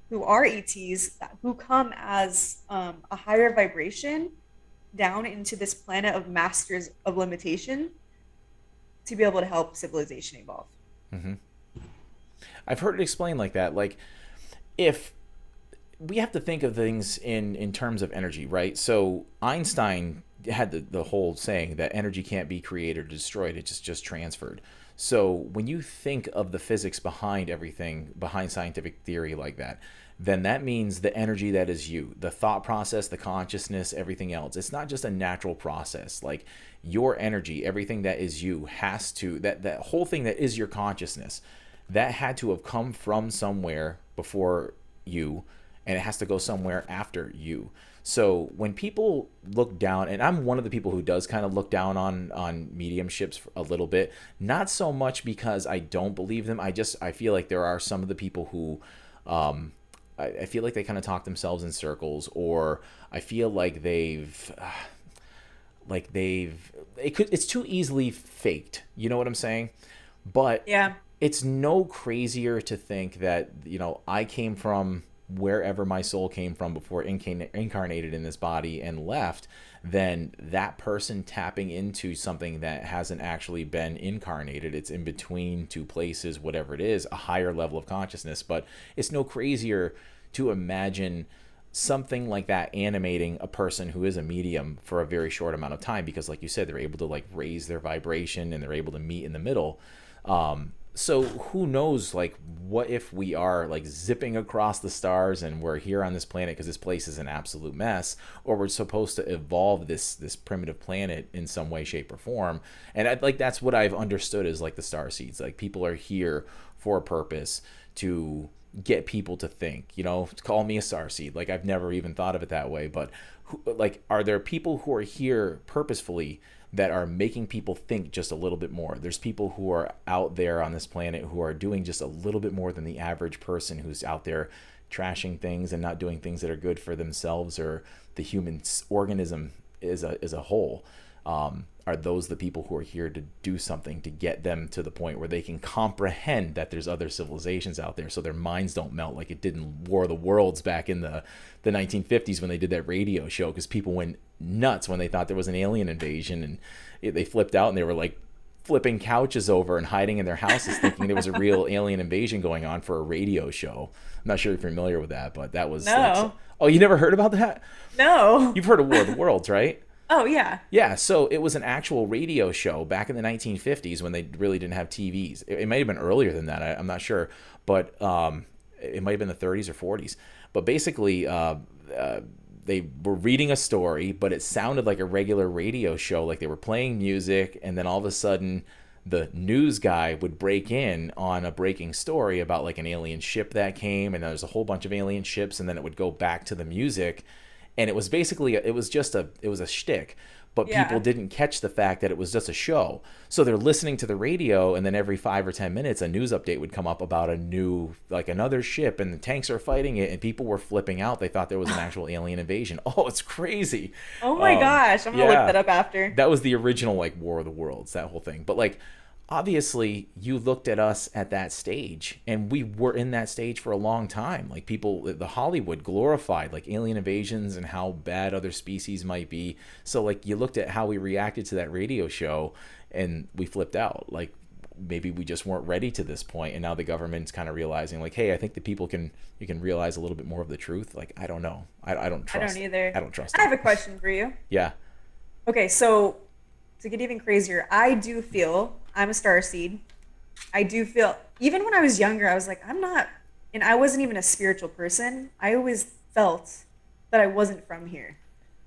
who are ETs, who come as a higher vibration down into this planet of masters of limitation to be able to help civilization evolve. Mm-hmm. I've heard it explained like that. Like, if we have to think of things in terms of energy, right? So Einstein had the whole saying that energy can't be created or destroyed, it's just transferred. So when you think of the physics behind everything, behind scientific theory like that, then that means the energy that is you, the thought process, the consciousness, everything else. It's not just a natural process. Like, your energy, everything that is you has to, that whole thing that is your consciousness, that had to have come from somewhere before you, and it has to go somewhere after you. So when people look down, and I'm one of the people who does kind of look down on mediumships a little bit, not so much because I don't believe them. I feel like there are some of the people who, I feel like they kind of talk themselves in circles, or I feel like it's too easily faked. You know what I'm saying? But Yeah. it's no crazier to think that, I came from wherever my soul came from before incarnated in this body and left, than that person tapping into something that hasn't actually been incarnated. It's in between two places, whatever it is, a higher level of consciousness. But it's no crazier to imagine something like that animating a person who is a medium for a very short amount of time, because like you said, they're able to like raise their vibration and they're able to meet in the middle. So who knows, like, what if we are like zipping across the stars and we're here on this planet because this place is an absolute mess, or we're supposed to evolve this primitive planet in some way, shape, or form. And that's what I've understood is like the star seeds. Like, people are here for a purpose, to get people to think, call me a star seed. Like, I've never even thought of it that way, but are there people who are here purposefully that are making people think just a little bit more? There's people who are out there on this planet who are doing just a little bit more than the average person who's out there trashing things and not doing things that are good for themselves or the human organism as a whole. Are those the people who are here to do something to get them to the point where they can comprehend that there's other civilizations out there, so their minds don't melt like it did in War of the Worlds back in the 1950s when they did that radio show, because people went nuts when they thought there was an alien invasion, and they flipped out and they were like flipping couches over and hiding in their houses thinking there was a real alien invasion going on for a radio show. I'm not sure if you're familiar with that, but that was... No. Oh, you never heard about that? No. You've heard of War of the Worlds, right? Oh, yeah. Yeah, so it was an actual radio show back in the 1950s when they really didn't have TVs. It might have been earlier than that, I'm not sure, but it might have been the 30s or 40s. But basically, they were reading a story, but it sounded like a regular radio show, like they were playing music, and then all of a sudden the news guy would break in on a breaking story about like an alien ship that came, and there's a whole bunch of alien ships, and then it would go back to the music. And it was basically, it was a shtick, but people didn't catch the fact that it was just a show. So they're listening to the radio, and then every 5 or 10 minutes, a news update would come up about another ship, and the tanks are fighting it, and people were flipping out. They thought there was an actual alien invasion. Oh, it's crazy. Oh my gosh. I'm going to look that up after. That was the original, like, War of the Worlds, that whole thing. But, like, obviously you looked at us at that stage, and we were in that stage for a long time. Like, people, the Hollywood glorified like alien invasions and how bad other species might be. So like, you looked at how we reacted to that radio show and we flipped out. Like, maybe we just weren't ready to this point, and now the government's kind of realizing like, hey, I think the people you can realize a little bit more of the truth. Like, I don't know. I don't trust. I don't either. I don't trust. I have a question for you. Yeah. Okay, so to get even crazier, I do feel I'm a starseed. I do feel, even when I was younger, I was like, I'm not, and I wasn't even a spiritual person. I always felt that I wasn't from here.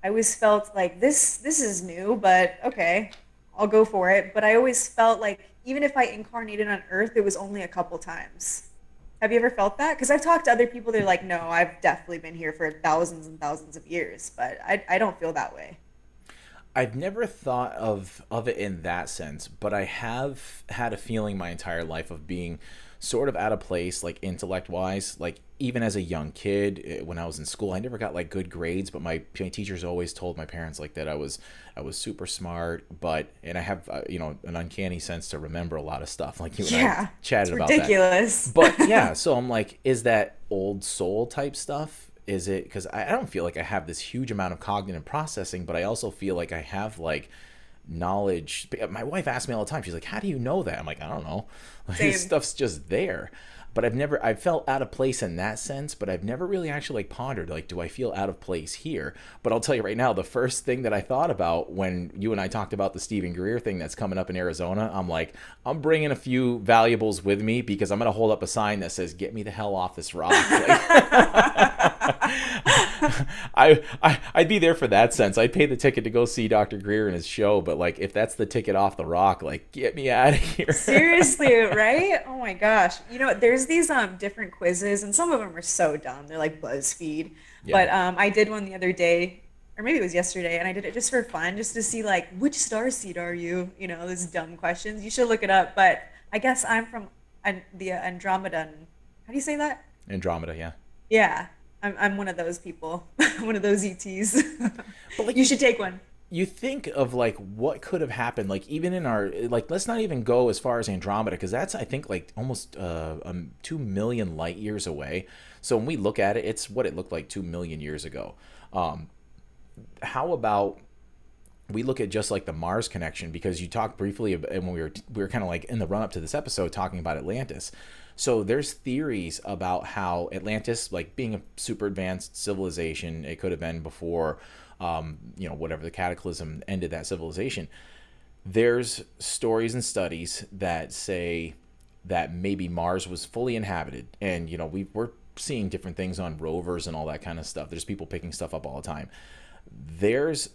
I always felt like this is new, but okay, I'll go for it. But I always felt like even if I incarnated on Earth, it was only a couple times. Have you ever felt that? Because I've talked to other people, they're like, no, I've definitely been here for thousands and thousands of years, but I don't feel that way. I've never thought of it in that sense, but I have had a feeling my entire life of being sort of out of place, like intellect-wise. Like, even as a young kid, when I was in school, I never got like good grades, but my teachers always told my parents like that I was super smart, and I have an uncanny sense to remember a lot of stuff. Like, you and I chatted about that. Ridiculous. But yeah, so I'm like, is that old soul type stuff? Is it, because I don't feel like I have this huge amount of cognitive processing, but I also feel like I have like knowledge. My wife asks me all the time, she's like, how do you know that? I'm like, I don't know. Like, this stuff's just there. but I felt out of place in that sense, but I've never really actually like pondered, like, do I feel out of place here? But I'll tell you right now, the first thing that I thought about when you and I talked about the Stephen Greer thing that's coming up in Arizona, I'm like, I'm bringing a few valuables with me because I'm going to hold up a sign that says, get me the hell off this rock. I'd be there for that sense. I'd pay the ticket to go see Dr. Greer and his show, but like, if that's the ticket off the rock, like, get me out of here. Seriously, right? Oh my gosh. You know, there's these different quizzes, and some of them are so dumb. They're like BuzzFeed. Yeah. But I did one the other day, or maybe it was yesterday, and I did it just for fun, just to see like which star seed are you? You know, those dumb questions. You should look it up. But I guess I'm from the Andromedan. How do you say that? Andromeda, yeah. Yeah. I'm one of those people, one of those ETs. But like, you should take one. You think of like what could have happened, like even in our, like, let's not even go as far as Andromeda, because that's, I think, like almost 2 million light years away. So when we look at it, it's what it looked like 2 million years ago. How about we look at just like the Mars connection, because you talked briefly about, and we were kind of like in the run up to this episode talking about Atlantis. So there's theories about how Atlantis, like being a super advanced civilization, it could have been before, whatever the cataclysm ended that civilization. There's stories and studies that say that maybe Mars was fully inhabited. And, we're seeing different things on rovers and all that kind of stuff. There's people picking stuff up all the time. There's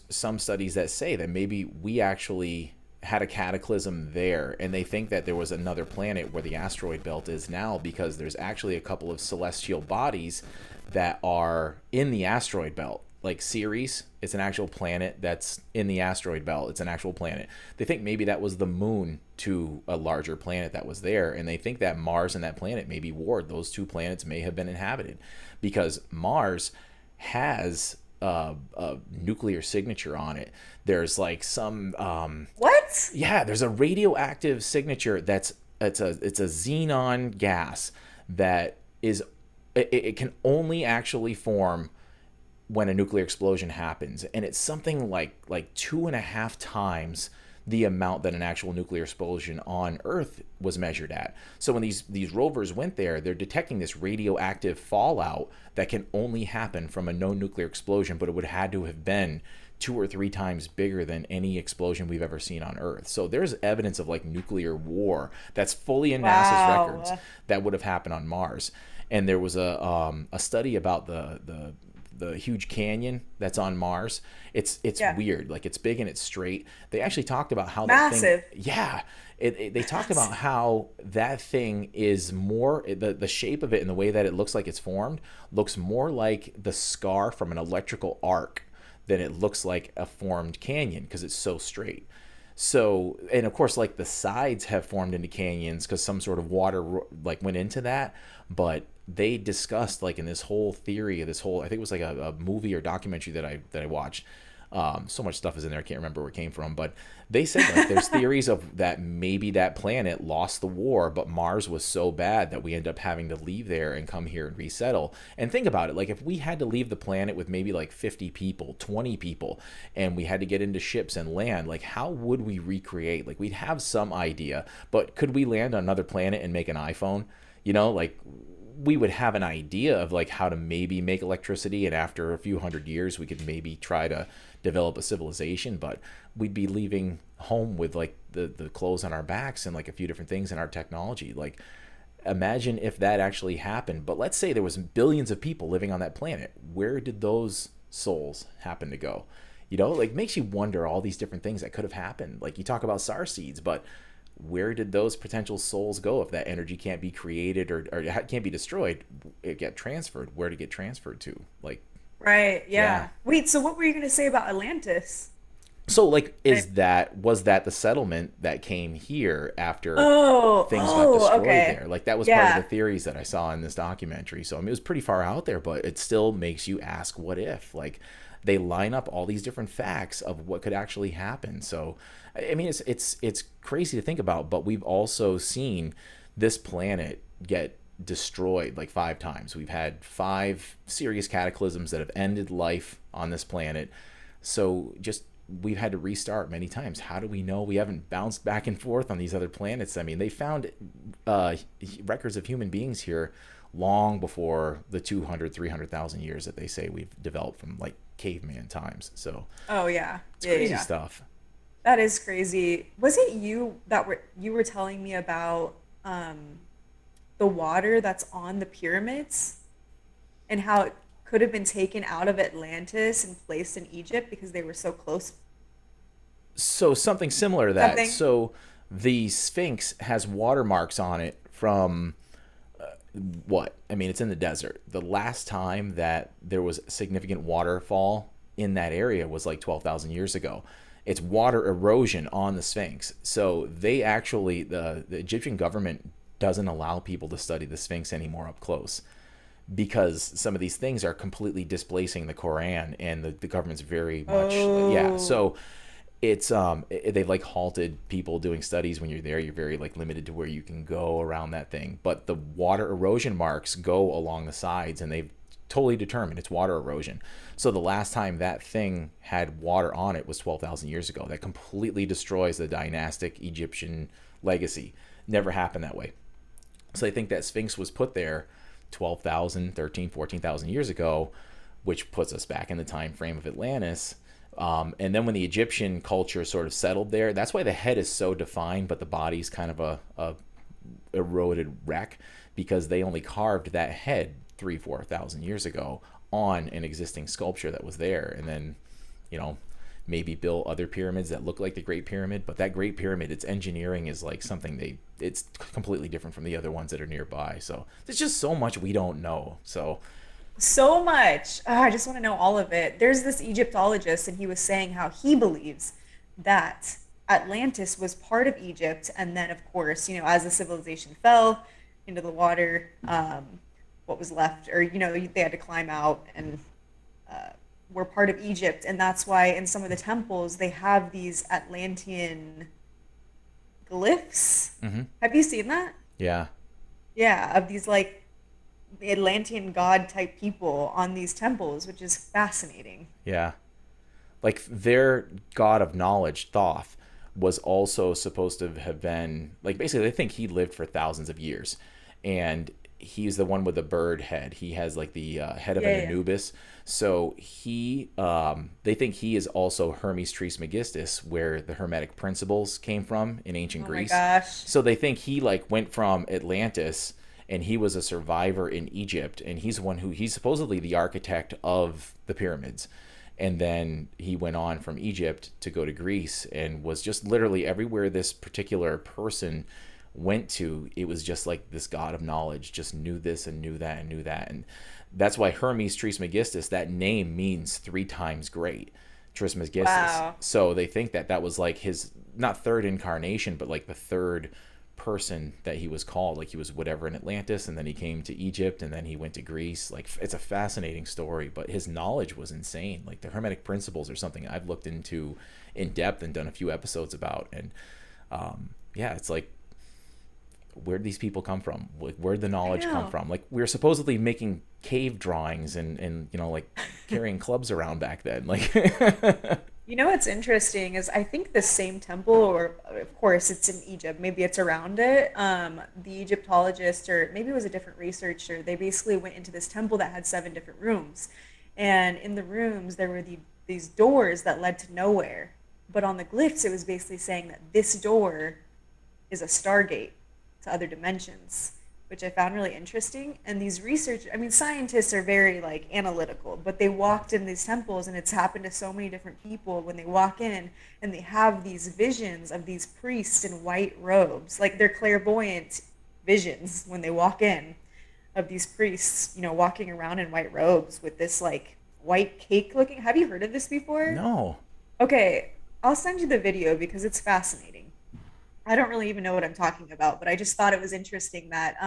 some studies that say that maybe we actually had a cataclysm there, and they think that there was another planet where the asteroid belt is now, because there's actually a couple of celestial bodies that are in the asteroid belt. Like Ceres, it's an actual planet that's in the asteroid belt. It's an actual planet. They think maybe that was the moon to a larger planet that was there, and they think that Mars and that planet may be warred. Those two planets may have been inhabited, because Mars has a nuclear signature on it. There's like some What? Yeah, there's a radioactive signature it's a xenon gas that is it can only actually form when a nuclear explosion happens, and it's something like 2.5 times the amount that an actual nuclear explosion on Earth was measured at. So when these rovers went there, they're detecting this radioactive fallout that can only happen from a known nuclear explosion, but it would have had to have been 2 or 3 times bigger than any explosion we've ever seen on Earth. So there's evidence of like nuclear war that's fully in NASA's records that would have happened on Mars. And there was a study about the huge canyon that's on Mars. It's weird. Like, it's big and it's straight. They actually talked about how massive. That thing, yeah. They talked about how that thing is more, the shape of it and the way that it looks like it's formed looks more like the scar from an electrical arc than it looks like a formed canyon, because it's so straight. So, and of course, like the sides have formed into canyons because some sort of water like went into that. But they discussed, like, in this whole theory of this whole, I think it was like a movie or documentary that I watched. So much stuff is in there, I can't remember where it came from, but they said like there's theories of that maybe that planet lost the war, but Mars was so bad that we end up having to leave there and come here and resettle. And think about it, like if we had to leave the planet with maybe like 50 people, 20 people, and we had to get into ships and land, like how would we recreate? Like, we'd have some idea, but could we land on another planet and make an iPhone? Like, we would have an idea of like how to maybe make electricity, and after a few hundred years we could maybe try to develop a civilization, but we'd be leaving home with like the clothes on our backs and like a few different things in our technology. Like, imagine if that actually happened. But let's say there was billions of people living on that planet. Where did those souls happen to go? Like, makes you wonder all these different things that could have happened. Like, you talk about star seeds, but where did those potential souls go if that energy can't be created or can't be destroyed? It get transferred. Where to get transferred to? Like, right, yeah. Wait, so what were you going to say about Atlantis? So, like, was that the settlement that came here after things got destroyed there? Like, that was part of the theories that I saw in this documentary. So, I mean, it was pretty far out there, but it still makes you ask, what if? Like, they line up all these different facts of what could actually happen. So, I mean, it's crazy to think about, but we've also seen this planet get destroyed like 5 times. We've had 5 serious cataclysms that have ended life on this planet. So just we've had to restart many times. How do we know we haven't bounced back and forth on these other planets? I mean, they found records of human beings here long before the 200, 300,000 years that they say we've developed from like caveman times. So Oh yeah. it's crazy Yeah. stuff. That is crazy. Was it you were telling me about the water that's on the pyramids and how it could have been taken out of Atlantis and placed in Egypt because they were so close? So something similar to that. Something. So the Sphinx has watermarks on it from what? I mean, it's in the desert. The last time that there was significant waterfall in that area was like 12,000 years ago. It's water erosion on the Sphinx. So they actually, the Egyptian government doesn't allow people to study the Sphinx anymore up close because some of these things are completely displacing the Quran, and the government's very much, yeah. So it's they've like halted people doing studies. When you're there, you're very like limited to where you can go around that thing. But the water erosion marks go along the sides, and they've totally determined it's water erosion. So the last time that thing had water on it was 12,000 years ago. That completely destroys the dynastic Egyptian legacy. Never happened that way. So I think that Sphinx was put there 12,000, 13, 14,000 years ago, which puts us back in the time frame of Atlantis. And then when the Egyptian culture sort of settled there, that's why the head is so defined, but the body's kind of a eroded wreck, because they only carved that head 3,000-4,000 years ago on an existing sculpture that was there, and then, you know, maybe built other pyramids that look like the Great Pyramid. But that Great Pyramid, its engineering is like something it's completely different from the other ones that are nearby. So there's just so much we don't know. So much. I just want to know all of it. There's this Egyptologist, and he was saying how he believes that Atlantis was part of Egypt, and then, of course, you know, as the civilization fell into the water, what was left, or you know, they had to climb out and were part of Egypt, and that's why in some of the temples they have these Atlantean glyphs. Mm-hmm. Have you seen that? Yeah. Yeah, of these like Atlantean god type people on these temples, which is fascinating. Yeah. Like their god of knowledge, Thoth, was also supposed to have been, like, basically they think he lived for thousands of years, and he's the one with the bird head. He has like the head of an Anubis. So they think he is also Hermes Trismegistus, where the Hermetic principles came from in ancient Greece. Oh my gosh. So they think he like went from Atlantis, and he was a survivor in Egypt, and he's supposedly the architect of the pyramids. And then he went on from Egypt to go to Greece, and was just literally everywhere this particular person went to, it was just like this god of knowledge just knew this and knew that and knew that. And that's why Hermes Trismegistus, that name means 3 times great. Trismegistus. Wow. So they think that was like his, not third incarnation, but like the third person that he was called. Like he was whatever in Atlantis, and then he came to Egypt, and then he went to Greece. Like, it's a fascinating story, but his knowledge was insane. Like the Hermetic principles are something I've looked into in depth and done a few episodes about. And yeah, it's like, where did these people come from? Like, where'd the knowledge come from? Like, we were supposedly making cave drawings and you know, like carrying clubs around back then. Like, You know what's interesting is I think the same temple, or of course it's in Egypt, maybe it's around it. The Egyptologist, or maybe it was a different researcher, they basically went into this temple that had 7 different rooms, and in the rooms there were these doors that led to nowhere. But on the glyphs, it was basically saying that this door is a stargate to other dimensions, which I found really interesting. And these scientists are very like analytical, but they walked in these temples, and it's happened to so many different people when they walk in and they have these visions of these priests in white robes, like they're clairvoyant visions when they walk in, of these priests, you know, walking around in white robes with this like white cake looking. Have you heard of this before? no. Okay, I'll send you the video because it's fascinating. I don't really even know what I'm talking about, but I just thought it was interesting that,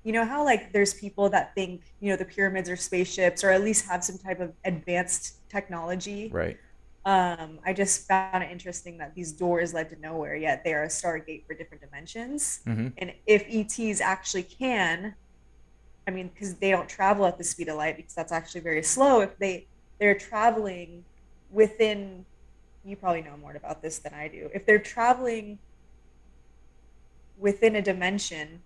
you know how like there's people that think, you know, the pyramids are spaceships, or at least have some type of advanced technology. Right. I just found it interesting that these doors led to nowhere, yet they are a stargate for different dimensions. Mm-hmm. And if ETs actually can, I mean, because they don't travel at the speed of light, because that's actually very slow. If they're traveling within you probably know more about this than I do. If they're traveling within a dimension,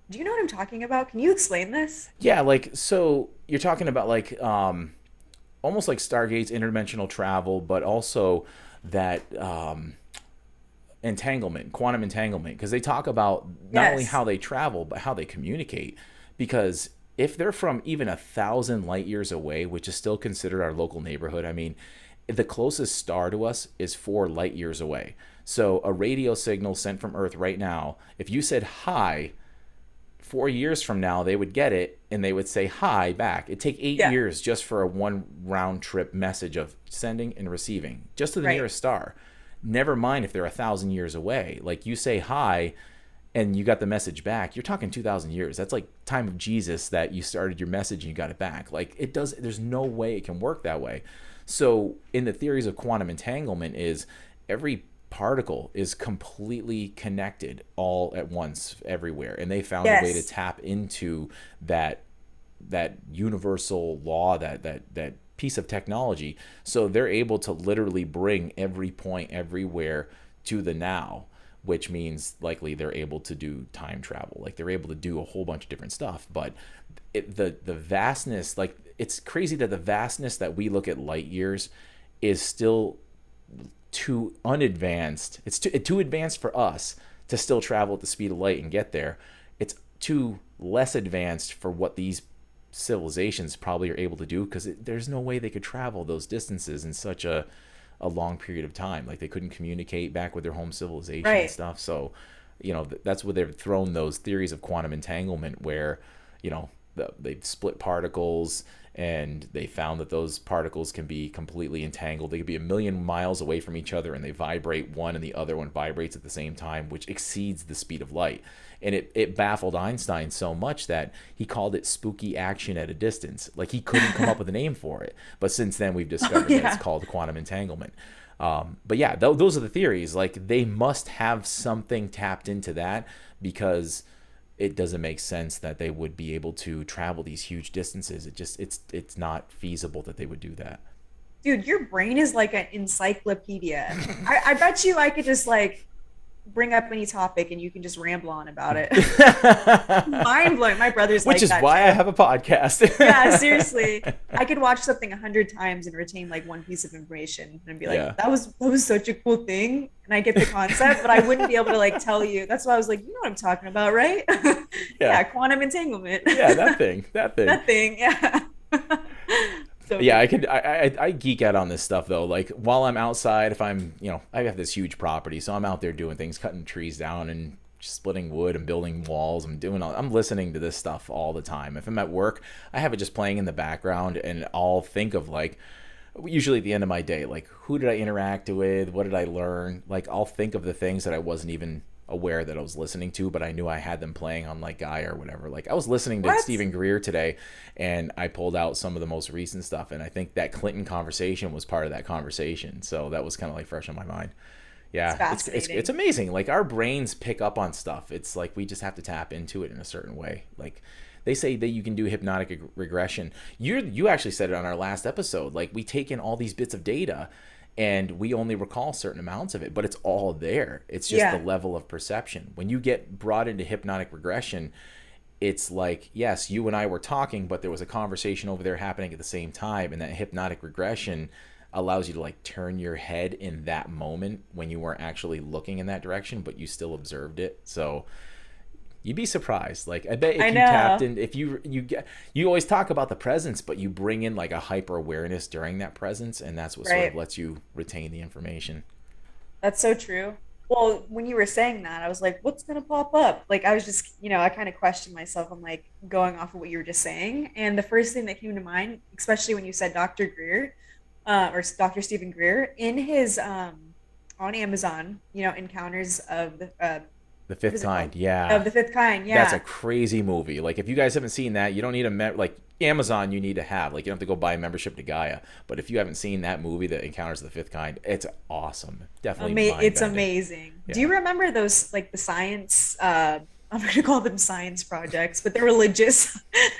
do you know what I'm talking about? Can you explain this? Yeah, like, so you're talking about like almost like Stargate's interdimensional travel, but also that entanglement, quantum entanglement, because they talk about not only Yes. how they travel, but how they communicate. Because if they're from even 1,000 light years away, which is still considered our local neighborhood, I mean, the closest star to us is 4 light years away. So a radio signal sent from Earth right now, if you said hi, 4 years from now they would get it and they would say hi back. It'd take 8 years just for a one round trip message of sending and receiving, just to the Right. nearest star. Never mind if they're 1,000 years away. Like, you say hi and you got the message back, you're talking 2,000 years. That's like time of Jesus that you started your message and you got it back. Like, it does, there's no way it can work that way. So in the theories of quantum entanglement is every particle is completely connected all at once everywhere, and they found a way to Yes. tap into that universal law, that piece of technology, so they're able to literally bring every point everywhere to the now, which means likely they're able to do time travel. Like, they're able to do a whole bunch of different stuff. But the vastness, like, it's crazy that the vastness that we look at light years is still too unadvanced. It's too advanced for us to still travel at the speed of light and get there. It's too less advanced for what these civilizations probably are able to do, because there's no way they could travel those distances in such a long period of time. Like, they couldn't communicate back with their home civilization and Right. stuff. So, that's where they've thrown those theories of quantum entanglement, where, they've split particles, and they found that those particles can be completely entangled. They could be 1,000,000 miles away from each other, and they vibrate one, and the other one vibrates at the same time, which exceeds the speed of light. And it baffled Einstein so much that he called it spooky action at a distance. Like, he couldn't come up with a name for it. But since then, we've discovered that it's called quantum entanglement. But yeah, those are the theories. Like, they must have something tapped into that, because it doesn't make sense that they would be able to travel these huge distances. It's not feasible that they would do that. Dude, your brain is like an encyclopedia. I bet you I could just like bring up any topic and you can just ramble on about it. Mind blowing. My brother's Which like is that why too. I have a podcast. Yeah, seriously. I could watch something 100 times and retain like one piece of information and be like, Yeah. that was such a cool thing. And I get the concept, but I wouldn't be able to like tell you. That's why I was like, you know what I'm talking about, right? Yeah, quantum entanglement. Yeah, that thing. That thing, yeah. So Yeah, I geek out on this stuff though. Like, while I'm outside, if I'm, I have this huge property, so I'm out there doing things, cutting trees down and splitting wood and building walls. I'm listening to this stuff all the time. If I'm at work, I have it just playing in the background, and I'll think of, like, usually at the end of my day, like, who did I interact with? What did I learn? Like, I'll think of the things that I wasn't even aware that I was listening to, but I knew I had them playing on like Gaia or whatever. Like, I was listening to Stephen Greer today, and I pulled out some of the most recent stuff, and I think that Clinton conversation was part of that conversation, so that was kind of like fresh on my mind. Yeah, it's amazing. Like, our brains pick up on stuff. It's like we just have to tap into it in a certain way. Like, they say that you can do hypnotic regression. You actually said it on our last episode. Like, we take in all these bits of data, and we only recall certain amounts of it, but it's all there. It's just the level of perception. When you get brought into hypnotic regression, it's like, yes, you and I were talking, but there was a conversation over there happening at the same time, and that hypnotic regression allows you to like turn your head in that moment when you weren't actually looking in that direction, but you still observed it. So you'd be surprised. Like, I bet if you tapped in, if you always talk about the presence, but you bring in like a hyper awareness during that presence, and that's what sort of lets you retain the information. That's so true. Well, when you were saying that, I was like, what's going to pop up? Like, I was just, I kind of questioned myself. I'm like, going off of what you were just saying. And the first thing that came to mind, especially when you said Dr. Greer, or Dr. Stephen Greer, in his, on Amazon, Encounters of The Fifth Kind, Of the Fifth Kind, yeah. That's a crazy movie. Like, if you guys haven't seen that, you don't need like Amazon. You need to have, like, you don't have to go buy a membership to Gaia. But if you haven't seen that movie, The Encounters of the Fifth Kind, it's awesome. Definitely, it's amazing. Yeah. Do you remember those, like, the science I'm going to call them science projects, but they were legit,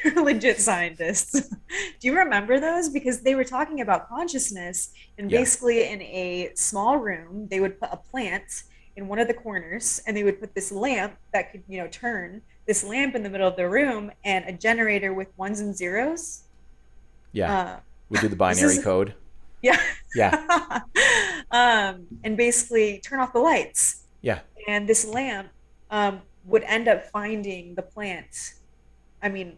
they were legit scientists. Do you remember those? Because they were talking about consciousness, and Yeah. basically in a small room, they would put a plant in one of the corners, and they would put this lamp that could, turn this lamp in the middle of the room, and a generator with ones and zeros. Yeah. Uh, We do the this binary is code. Yeah. Yeah. And basically turn off the lights. Yeah. And this lamp would end up finding the plant, I mean,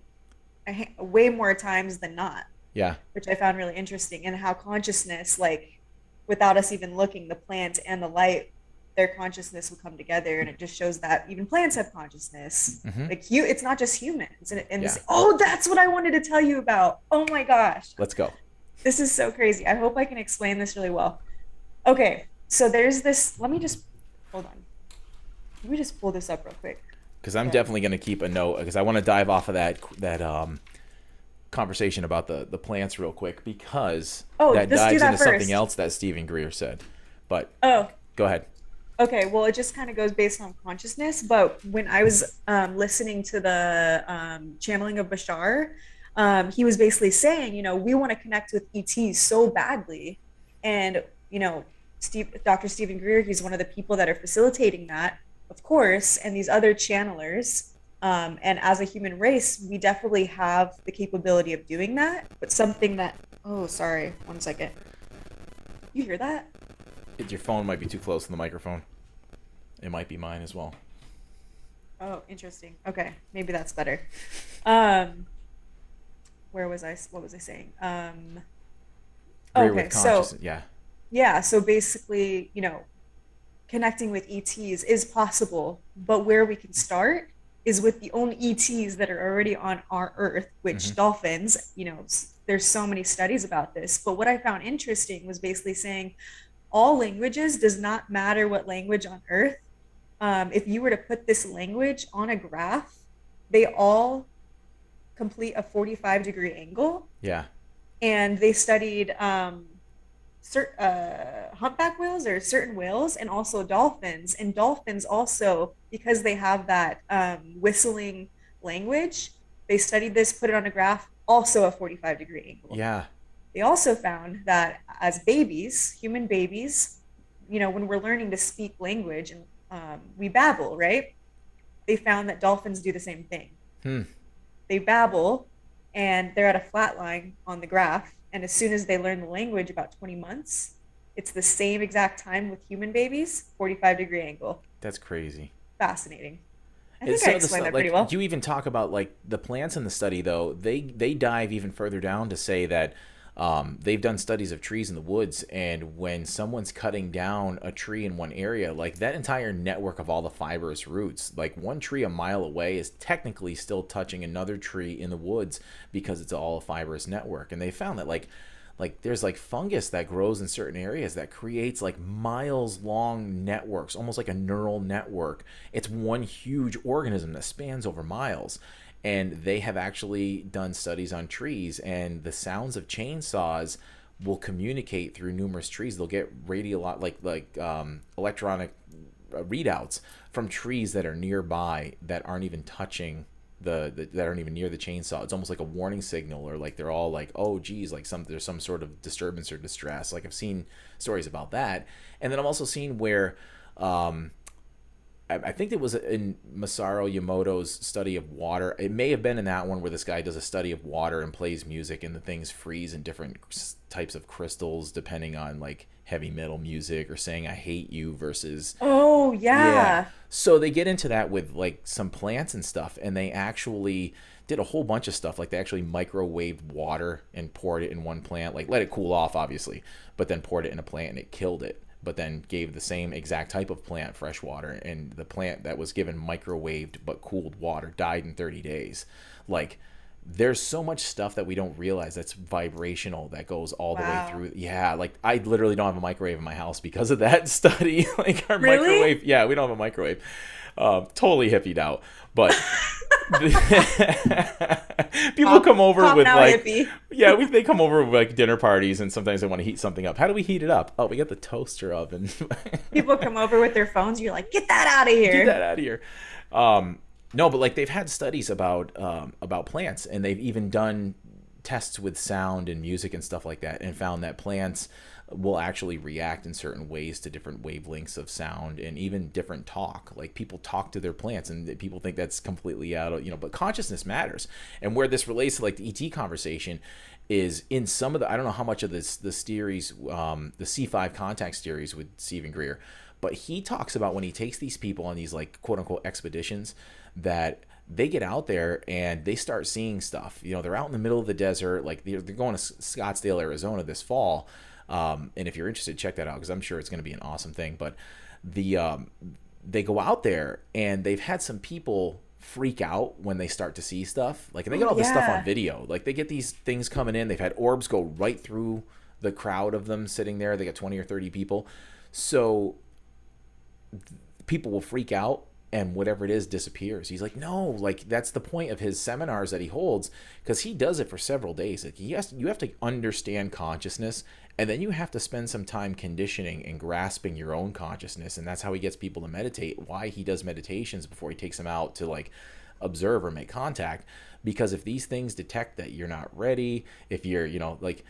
way more times than not, Yeah. which I found really interesting. And how consciousness, like, without us even looking, the plant and the light, their consciousness will come together. And it just shows that even plants have consciousness. Mhm. Like, it's not just humans. And Yeah. oh, that's what I wanted to tell you about. Oh my gosh. Let's go. This is so crazy. I hope I can explain this really well. Okay, so there's this. Let me just hold on. Let me just pull this up real quick. Because I'm Okay. definitely going to keep a note, because I want to dive off of that conversation about the plants real quick, because Oh, that let's do dives that into something first. else that Stephen Greer said. But Oh, go ahead. okay. Well, it just kind of goes based on consciousness. But when I was listening to the channeling of Bashar, he was basically saying, we want to connect with ETs so badly, and Dr. Stephen Greer, he's one of the people that are facilitating that, of course, and these other channelers. And as a human race, we definitely have the capability of doing that. But something that, oh, sorry, 1 second. You hear that? Your phone might be too close to the microphone. It might be mine as well. Oh, interesting. Okay, maybe that's better. Where was I? What was I saying? Greer Okay, with so consciousness. yeah, so basically, connecting with ETs is possible, but where we can start is with the own ETs that are already on our Earth, which dolphins, there's so many studies about this. But what I found interesting was basically saying all languages, does not matter what language on Earth. If you were to put this language on a graph, they all complete a 45-degree angle. Yeah. And they studied humpback whales or certain whales, and also dolphins. And dolphins also, because they have that whistling language, they studied this, put it on a graph, also a 45-degree angle. Yeah. They also found that as babies, human babies, when we're learning to speak language and we babble, right? They found that dolphins do the same thing. They babble and they're at a flat line on the graph. And as soon as they learn the language, about 20 months, it's the same exact time with human babies, 45-degree angle. That's crazy. Fascinating. I And think some I of the explained stuff, that pretty like, well. you even talk about, like, the plants in the study, though, they dive even further down to say that they've done studies of trees in the woods, and when someone's cutting down a tree in one area, like, that entire network of all the fibrous roots, like, one tree a mile away is technically still touching another tree in the woods because it's all a fibrous network. And they found that, like there's like fungus that grows in certain areas that creates like miles long networks, almost like a neural network. It's one huge organism that spans over miles. And they have actually done studies on trees, and the sounds of chainsaws will communicate through numerous trees. They'll get electronic readouts from trees that are nearby that aren't even touching that aren't even near the chainsaw. It's almost like a warning signal, or like they're all like, oh geez, like there's some sort of disturbance or distress. Like, I've seen stories about that. And then I've also seen where I think it was in Masaru Emoto's study of water. It may have been in that one where this guy does a study of water and plays music, and the things freeze in different types of crystals depending on like heavy metal music or saying I hate you versus Oh, yeah. So they get into that with like some plants and stuff, and they actually did a whole bunch of stuff. Like, they actually microwaved water and poured it in one plant, like let it cool off obviously, but then poured it in a plant and it killed it. But then gave the same exact type of plant fresh water, and the plant that was given microwaved but cooled water died in 30 days. Like, there's so much stuff that we don't realize that's vibrational that goes all the way through. Yeah, like, I literally don't have a microwave in my house because of that study. Like, our microwave, yeah, we don't have a microwave. Totally hippied out, but people come over with like hippie. Yeah, they come over with like dinner parties, and sometimes they want to heat something up. How do we heat it up? Oh, we got the toaster oven. People come over with their phones. You're like, get that out of here. Get that out of here. No, but like they've had studies about plants, and they've even done tests with sound and music and stuff like that, and found that plants will actually react in certain ways to different wavelengths of sound and even different talk. Like people talk to their plants, and people think that's completely out of, but consciousness matters. And where this relates to like the ET conversation is in some of the, I don't know how much of the series, the C5 Contact series with Stephen Greer, but he talks about when he takes these people on these like quote unquote expeditions, that they get out there and they start seeing stuff. They're out in the middle of the desert, like they're going to Scottsdale, Arizona this fall. And if you're interested, check that out, because I'm sure it's going to be an awesome thing. But they go out there, and they've had some people freak out when they start to see stuff. Like, and they get all this stuff on video. Like, they get these things coming in. They've had orbs go right through the crowd of them sitting there. They got 20 or 30 people. So people will freak out, and whatever it is disappears. He's like, no, like that's the point of his seminars that he holds, because he does it for several days. Like you have to understand consciousness, and then you have to spend some time conditioning and grasping your own consciousness. And that's how he gets people to meditate. Why he does meditations before he takes them out to like observe or make contact. Because if these things detect that you're not ready, if you're, like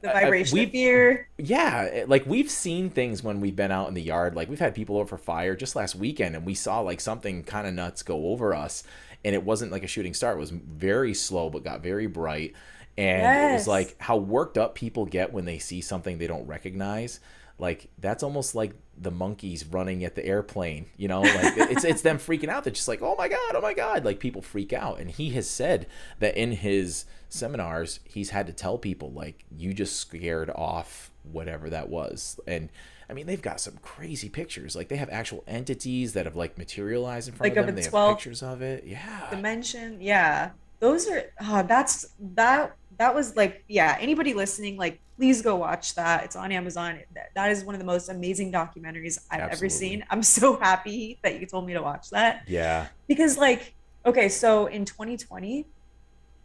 the vibration of fear. Yeah, like we've seen things when we've been out in the yard. Like we've had people over for fire just last weekend, and we saw like something kind of nuts go over us, and it wasn't like a shooting star. It was very slow but got very bright. And it was like how worked up people get when they see something they don't recognize. Like that's almost like the monkeys running at the airplane, like it's them freaking out. They're just like, oh my God. Like people freak out. And he has said that in his seminars, he's had to tell people like, you just scared off whatever that was. And I mean, they've got some crazy pictures. Like they have actual entities that have like materialized in front of them. They have pictures of it. Yeah. Dimension. Yeah. Those are, that was like, anybody listening, like, please go watch that. It's on Amazon. That is one of the most amazing documentaries I've ever seen. I'm so happy that you told me to watch that. Yeah. Because like, okay, so in 2020,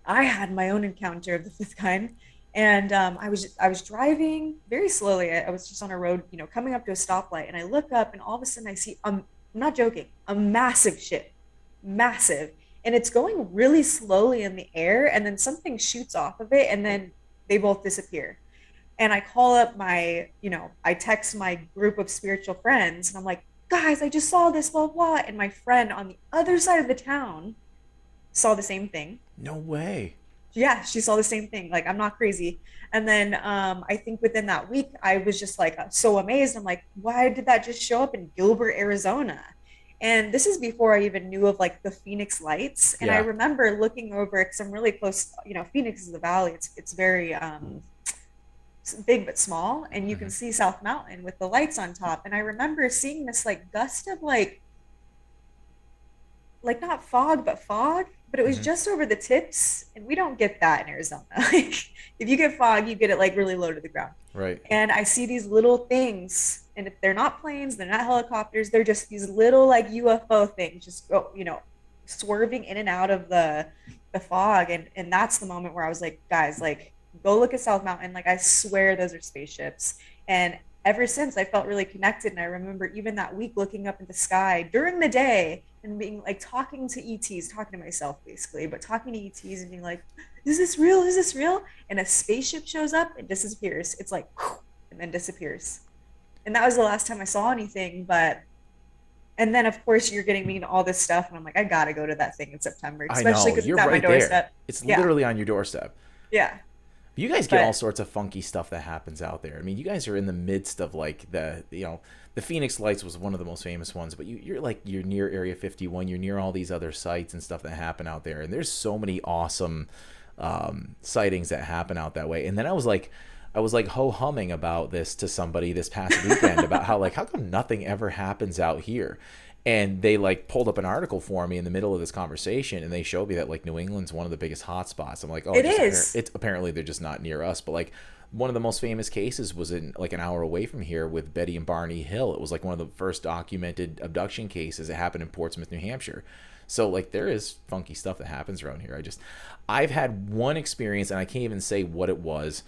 I had my own encounter of the fifth kind. And I was driving very slowly. I was just on a road, coming up to a stoplight, and I look up, and all of a sudden I see, I'm not joking, a massive ship, massive. And it's going really slowly in the air, and then something shoots off of it, and then they both disappear. And I call up my, I text my group of spiritual friends, and I'm like, guys, I just saw this, blah, blah. And my friend on the other side of the town saw the same thing. No way. Yeah, she saw the same thing. Like, I'm not crazy. And then I think within that week, I was just like so amazed. I'm like, why did that just show up in Gilbert, Arizona? And this is before I even knew of like the Phoenix lights. And I remember looking over, because I'm really close, Phoenix is the valley. It's very big but small. And you can see South Mountain with the lights on top. And I remember seeing this like gust of like not fog, but fog. But it was just over the tips. And we don't get that in Arizona. Like if you get fog, you get it like really low to the ground. Right. And I see these little things. And if they're not planes, they're not helicopters, they're just these little like UFO things just go, swerving in and out of the fog. And that's the moment where I was like, guys, like go look at South Mountain. Like I swear those are spaceships. And ever since I felt really connected. And I remember even that week looking up in the sky during the day and being like talking to ETs, talking to myself basically, but talking to ETs and being like, is this real? Is this real? And a spaceship shows up and disappears. It's like, and then disappears. And that was the last time I saw anything. And then of course you're getting me into all this stuff, and I'm like, I gotta go to that thing in September, especially because it's at my doorstep. There. It's literally on your doorstep. Yeah. You guys get all sorts of funky stuff that happens out there. I mean, you guys are in the midst of like the Phoenix Lights was one of the most famous ones, but you're near Area 51. You're near all these other sites and stuff that happen out there, and there's so many awesome sightings that happen out that way. And then I was like ho-humming about this to somebody this past weekend about how come nothing ever happens out here. And they like pulled up an article for me in the middle of this conversation, and they showed me that like New England's one of the biggest hotspots. I'm like, oh, it is. It's apparently they're just not near us. But like one of the most famous cases was in like an hour away from here with Betty and Barney Hill. It was like one of the first documented abduction cases. It happened in Portsmouth, New Hampshire. So like there is funky stuff that happens around here. I've had one experience, and I can't even say what it was,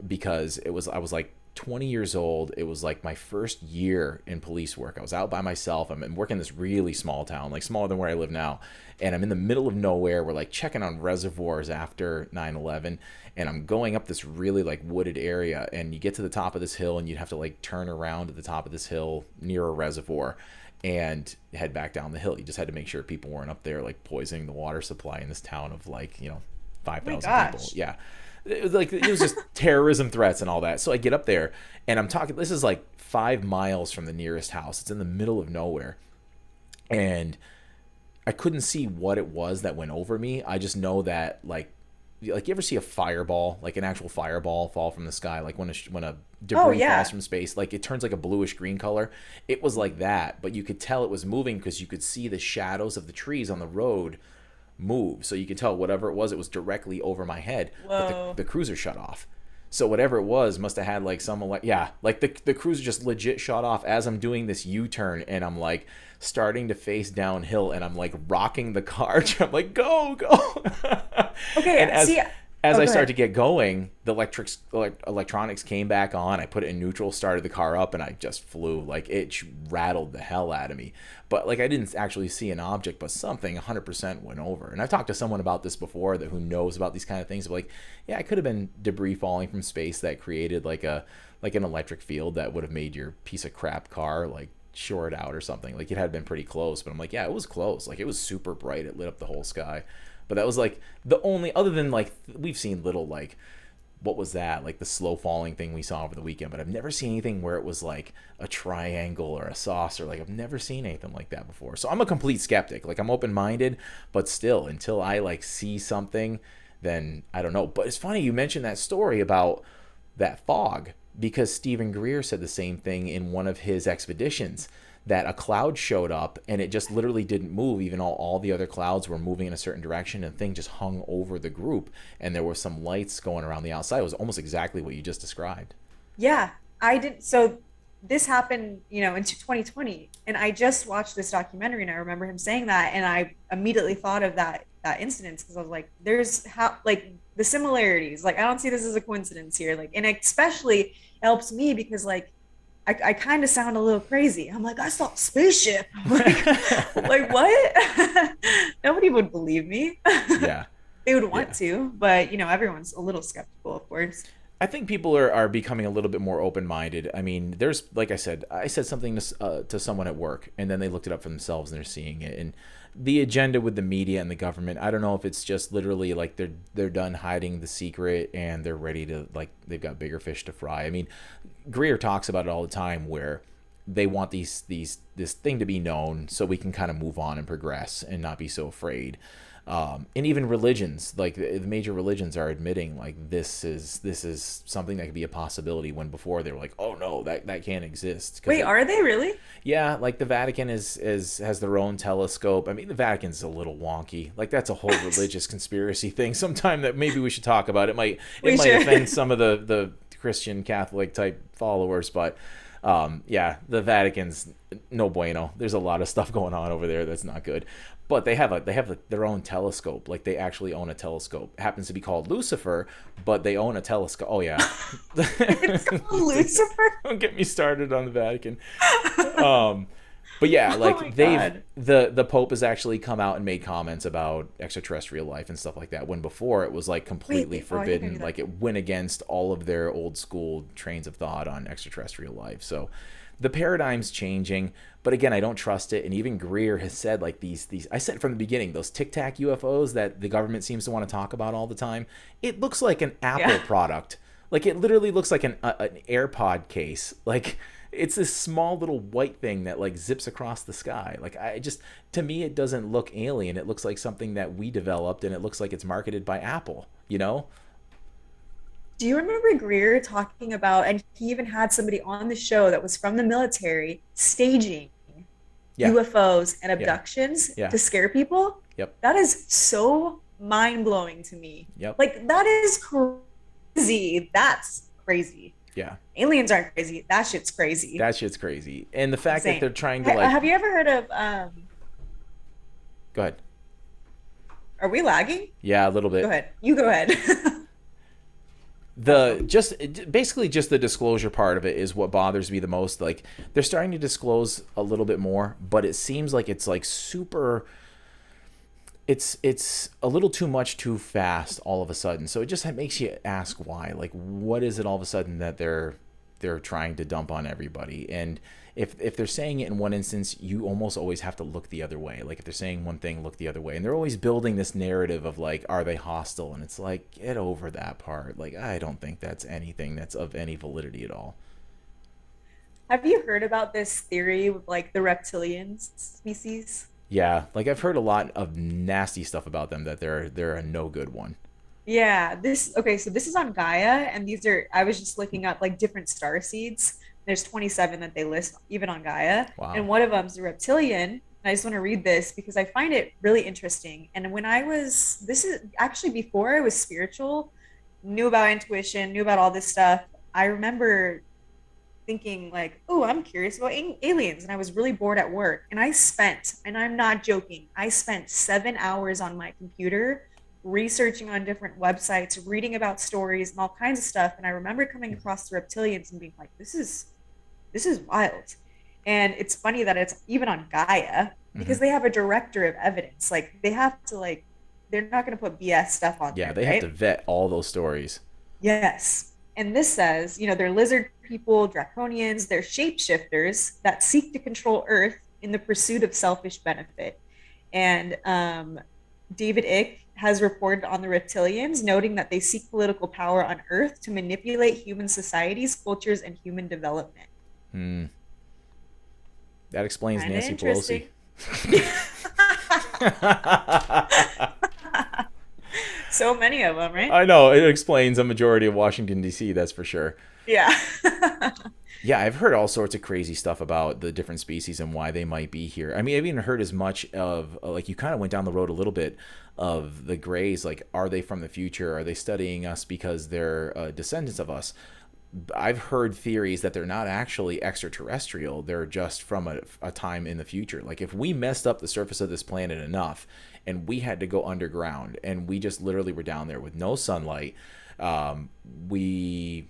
because I was like 20 years old. It was like my first year in police work. I was out by myself. I'm working in this really small town, like smaller than where I live now. And I'm in the middle of nowhere. We're like checking on reservoirs after 9/11. And I'm going up this really like wooded area. And you get to the top of this hill and you'd have to like turn around at the top of this hill near a reservoir and head back down the hill. You just had to make sure people weren't up there like poisoning the water supply in this town of like, 5,000 people. Yeah. It was just terrorism threats and all that. So I get up there and I'm talking, this is like 5 miles from the nearest house. It's in the middle of nowhere. And I couldn't see what it was that went over me. I just know that like you ever see a fireball, like an actual fireball fall from the sky? Like when a debris falls from space, like it turns like a bluish green color. It was like that, but you could tell it was moving because you could see the shadows of the trees on the road move, so you could tell whatever it was directly over my head. Whoa. But the cruiser shut off, so whatever it was must have had like some the cruiser just legit shut off as I'm doing this U-turn, and I'm like starting to face downhill, and I'm like rocking the car. I'm like go Okay, and as I start to get going, the electronics came back on. I put it in neutral, started the car up, and I just flew. Like it rattled the hell out of me. But like I didn't actually see an object, but something 100% went over. And I've talked to someone about this before who knows about these kind of things. But like, yeah, it could have been debris falling from space that created like an electric field that would have made your piece of crap car like short out or something. Like it had been pretty close. But I'm like, yeah, it was close. Like it was super bright. It lit up the whole sky. But that was like the only, other than like we've seen little like, what was that? Like the slow falling thing we saw over the weekend, but I've never seen anything where it was like a triangle or a saucer. Like I've never seen anything like that before. So I'm a complete skeptic. Like I'm open-minded, but still until I like see something, then I don't know. But it's funny you mentioned that story about that fog, because Stephen Greer said the same thing in one of his expeditions, that a cloud showed up and it just literally didn't move, even all the other clouds were moving in a certain direction, and the thing just hung over the group, and there were some lights going around the outside. It was almost exactly what you just described. Yeah, I did. So this happened, in 2020, and I just watched this documentary, and I remember him saying that, and I immediately thought of that incident, because I was like, there's the similarities. Like I don't see this as a coincidence here. Like, and especially helps me because like I kind of sound a little crazy. I'm like, I saw a spaceship. Like what? Nobody would believe me. Yeah. They would want to, but everyone's a little skeptical, of course. I think people are becoming a little bit more open-minded. I mean, there's, like I said something to someone at work, and then they looked it up for themselves and they're seeing it. And the agenda with the media and the government, I don't know if it's just literally like they're done hiding the secret and they're ready to, like, they've got bigger fish to fry. I mean, Greer talks about it all the time, where they want this thing to be known so we can kind of move on and progress and not be so afraid. And even religions, like the major religions, are admitting like this is something that could be a possibility, when before they were like, oh no, that can't exist. Wait, are they really? Yeah, like the Vatican has their own telescope. I mean, the Vatican's a little wonky. Like that's a whole religious conspiracy thing. Sometime that maybe we should talk about. It might offend some of the Christian Catholic type followers, but yeah, the Vatican's no bueno. There's a lot of stuff going on over there that's not good. But they have their own telescope. Like they actually own a telescope. It happens to be called Lucifer, but they own a telescope. Oh yeah, It's called Lucifer. Don't get me started on the Vatican. But yeah, like God. the Pope has actually come out and made comments about extraterrestrial life and stuff like that, when before it was like completely forbidden. Like it went against all of their old school trains of thought on extraterrestrial life. So the paradigm's changing, but again, I don't trust it. And even Greer has said like these I said from the beginning, those Tic Tac UFOs that the government seems to want to talk about all the time, it looks like an Apple product. Like it literally looks like an AirPod case. Like it's this small little white thing that like zips across the sky. Like to me, it doesn't look alien. It looks like something that we developed, and it looks like it's marketed by Apple, Do you remember Greer talking about, and he even had somebody on the show that was from the military staging UFOs and abductions to scare people? Yep. That is so mind-blowing to me. Yep. Like, that is crazy. That's crazy. Yeah. Aliens aren't crazy. That shit's crazy. That shit's crazy. And the fact Insane. that they're trying to like... Have you ever heard of... Go ahead. Are we lagging? Yeah, a little bit. Go ahead. You go ahead. Basically just the disclosure part of it is what bothers me the most. Like, they're starting to disclose a little bit more, but it seems like it's like super, it's a little too much too fast all of a sudden. So it just makes you ask why. Like, what is it all of a sudden that they're trying to dump on everybody? And if they're saying it in one instance, you almost always have to look the other way. Like, if they're saying one thing, look the other way. And they're always building this narrative of like, are they hostile? And it's like, get over that part. Like, I don't think that's anything that's of any validity at all. Have you heard about this theory with like the reptilians species? Yeah, like I've heard a lot of nasty stuff about them, that they're a no good one. Yeah, so this is on Gaia, and these are, I was just looking up like different star seeds. There's 27 that they list even on Gaia. Wow. And one of them's the reptilian. And I just want to read this because I find it really interesting. And this is actually before I was spiritual, knew about intuition, knew about all this stuff. I remember thinking like, oh, I'm curious about aliens. And I was really bored at work. And and I'm not joking, I spent 7 hours on my computer researching on different websites, reading about stories and all kinds of stuff. And I remember coming across the reptilians and being like, this is wild. And it's funny that it's even on Gaia because they have a director of evidence. Like, they have to, like, they're not going to put BS stuff on there. Yeah, they have to vet all those stories. Yes. And this says, they're lizard people, draconians, they're shapeshifters that seek to control Earth in the pursuit of selfish benefit. And David Icke has reported on the reptilians, noting that they seek political power on Earth to manipulate human societies, cultures, and human development. That explains Kinda Nancy Pelosi. So many of them, right? I know, it explains a majority of Washington, D.C., that's for sure. Yeah. Yeah, I've heard all sorts of crazy stuff about the different species and why they might be here. I mean, I've even heard as much of, like, you kind of went down the road a little bit of the Greys. Like, are they from the future? Are they studying us because they're descendants of us? I've heard theories that they're not actually extraterrestrial. They're just from a time in the future. Like, if we messed up the surface of this planet enough and we had to go underground and we just literally were down there with no sunlight, we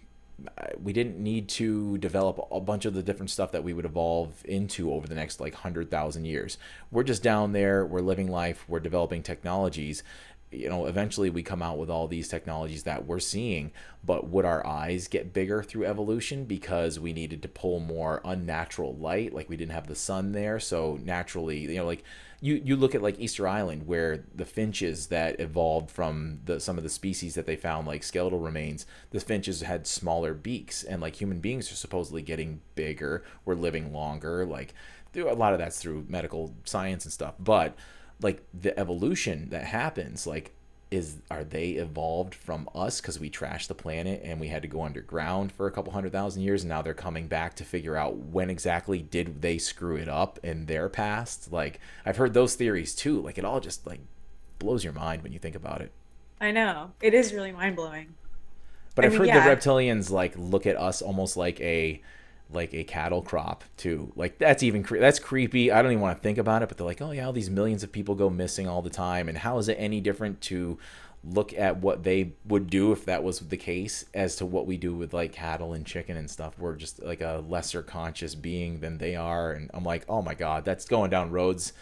didn't need to develop a bunch of the different stuff that we would evolve into over the next like 100,000 years. We're just down there, we're living life, we're developing technologies. Eventually we come out with all these technologies that we're seeing, but would our eyes get bigger through evolution because we needed to pull more unnatural light? Like, we didn't have the sun there, so naturally, like you look at like Easter Island, where the finches that evolved from some of the species that they found, like skeletal remains, the finches had smaller beaks, and like human beings are supposedly getting bigger, we're living longer. Like, a lot of that's through medical science and stuff, but like the evolution that happens, like, are they evolved from us because we trashed the planet and we had to go underground for a couple 100,000 years, and now they're coming back to figure out when exactly did they screw it up in their past? Like, I've heard those theories too. Like, it all just like blows your mind when you think about it. I know, it is really mind-blowing. But I've heard the reptilians like look at us almost like a cattle crop too. Like, that's creepy. I don't even want to think about it, but they're like, oh yeah, all these millions of people go missing all the time, and how is it any different to look at what they would do if that was the case as to what we do with like cattle and chicken and stuff? We're just like a lesser conscious being than they are. And I'm like, oh my God, that's going down roads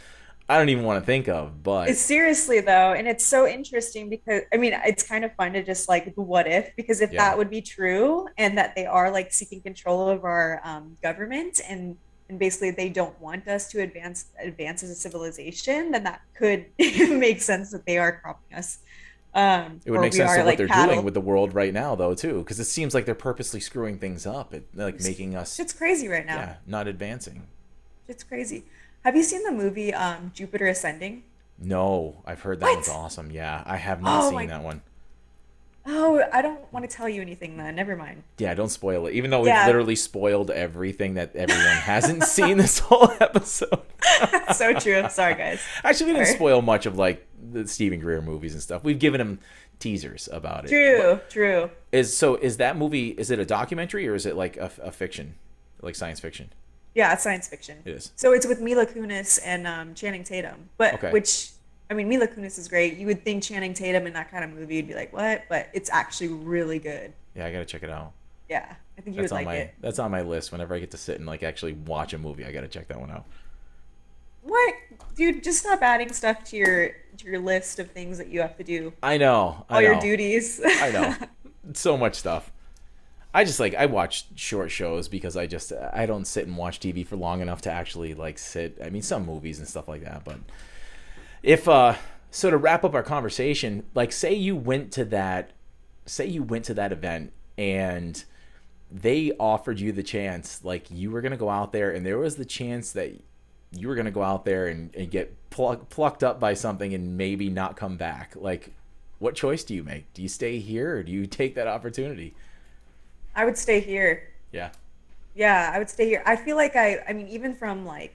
I don't even want to think of. But it's seriously though, and it's so interesting because I mean, it's kind of fun to just like the what if, because if that would be true and that they are like seeking control of our government and basically they don't want us to advance as a civilization, then that could make sense that they are cropping us. It would make sense to what they're doing with the world right now, though, too, because it seems like they're purposely screwing things up, like making us. It's crazy right now. Yeah, not advancing. It's crazy. Have you seen the movie Jupiter Ascending? No, I've heard that one's awesome. Yeah, I have not seen that one. Oh, I don't want to tell you anything then. Never mind. Yeah, don't spoil it. Even though we've literally spoiled everything that everyone hasn't seen this whole episode. So true. I'm sorry, guys. Actually, we didn't spoil much of like the Stephen Greer movies and stuff. We've given him teasers about it. True. Is that movie? Is it a documentary or is it like a fiction, like science fiction? Yeah, it's science fiction. It is. So it's with Mila Kunis and Channing Tatum, which I mean, Mila Kunis is great. You would think Channing Tatum in that kind of movie, you'd be like, what? But it's actually really good. Yeah, I gotta check it out. Yeah, I think you would like it. That's on my list. Whenever I get to sit and like actually watch a movie, I gotta check that one out. What, dude? Just stop adding stuff to your list of things that you have to do. I know. All your duties. I know. So much stuff. I just like I watch short shows because I don't sit and watch TV for long enough to actually like sit. I mean, some movies and stuff like that, but if so to wrap up our conversation, like say you went to that event and they offered you the chance, like you were gonna go out there and there was the chance that you were gonna go out there and get plucked up by something and maybe not come back. Like, what choice do you make? Do you stay here or do you take that opportunity? I would stay here. Yeah. Yeah, I would stay here. I feel like I mean, even from like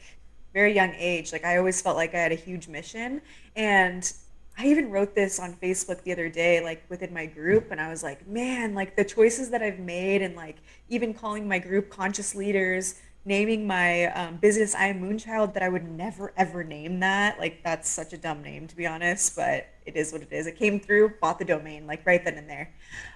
very young age, like I always felt like I had a huge mission. And I even wrote this on Facebook the other day, like within my group, and I was like, man, like the choices that I've made, and like even calling my group conscious leaders, naming my business I Am Moonchild, that I would never ever name that. Like that's such a dumb name, to be honest, but it is what it is. It came through, bought the domain, like right then and there.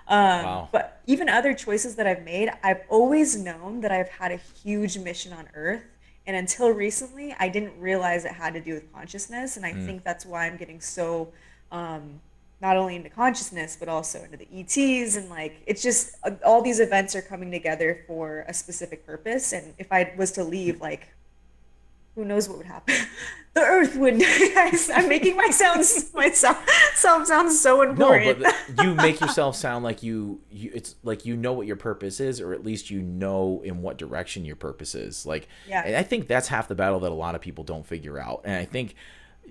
Wow. But even other choices that I've made, I've always known that I've had a huge mission on Earth. And until recently, I didn't realize it had to do with consciousness. And I think that's why I'm getting so not only into consciousness, but also into the ETs. And like, it's just all these events are coming together for a specific purpose. And if I was to leave, like, who knows what would happen? The Earth would. I'm making myself sound so important. No, but you make yourself sound like you. It's like you know what your purpose is, or at least you know in what direction your purpose is. Like, yeah. And I think that's half the battle that a lot of people don't figure out. And I think,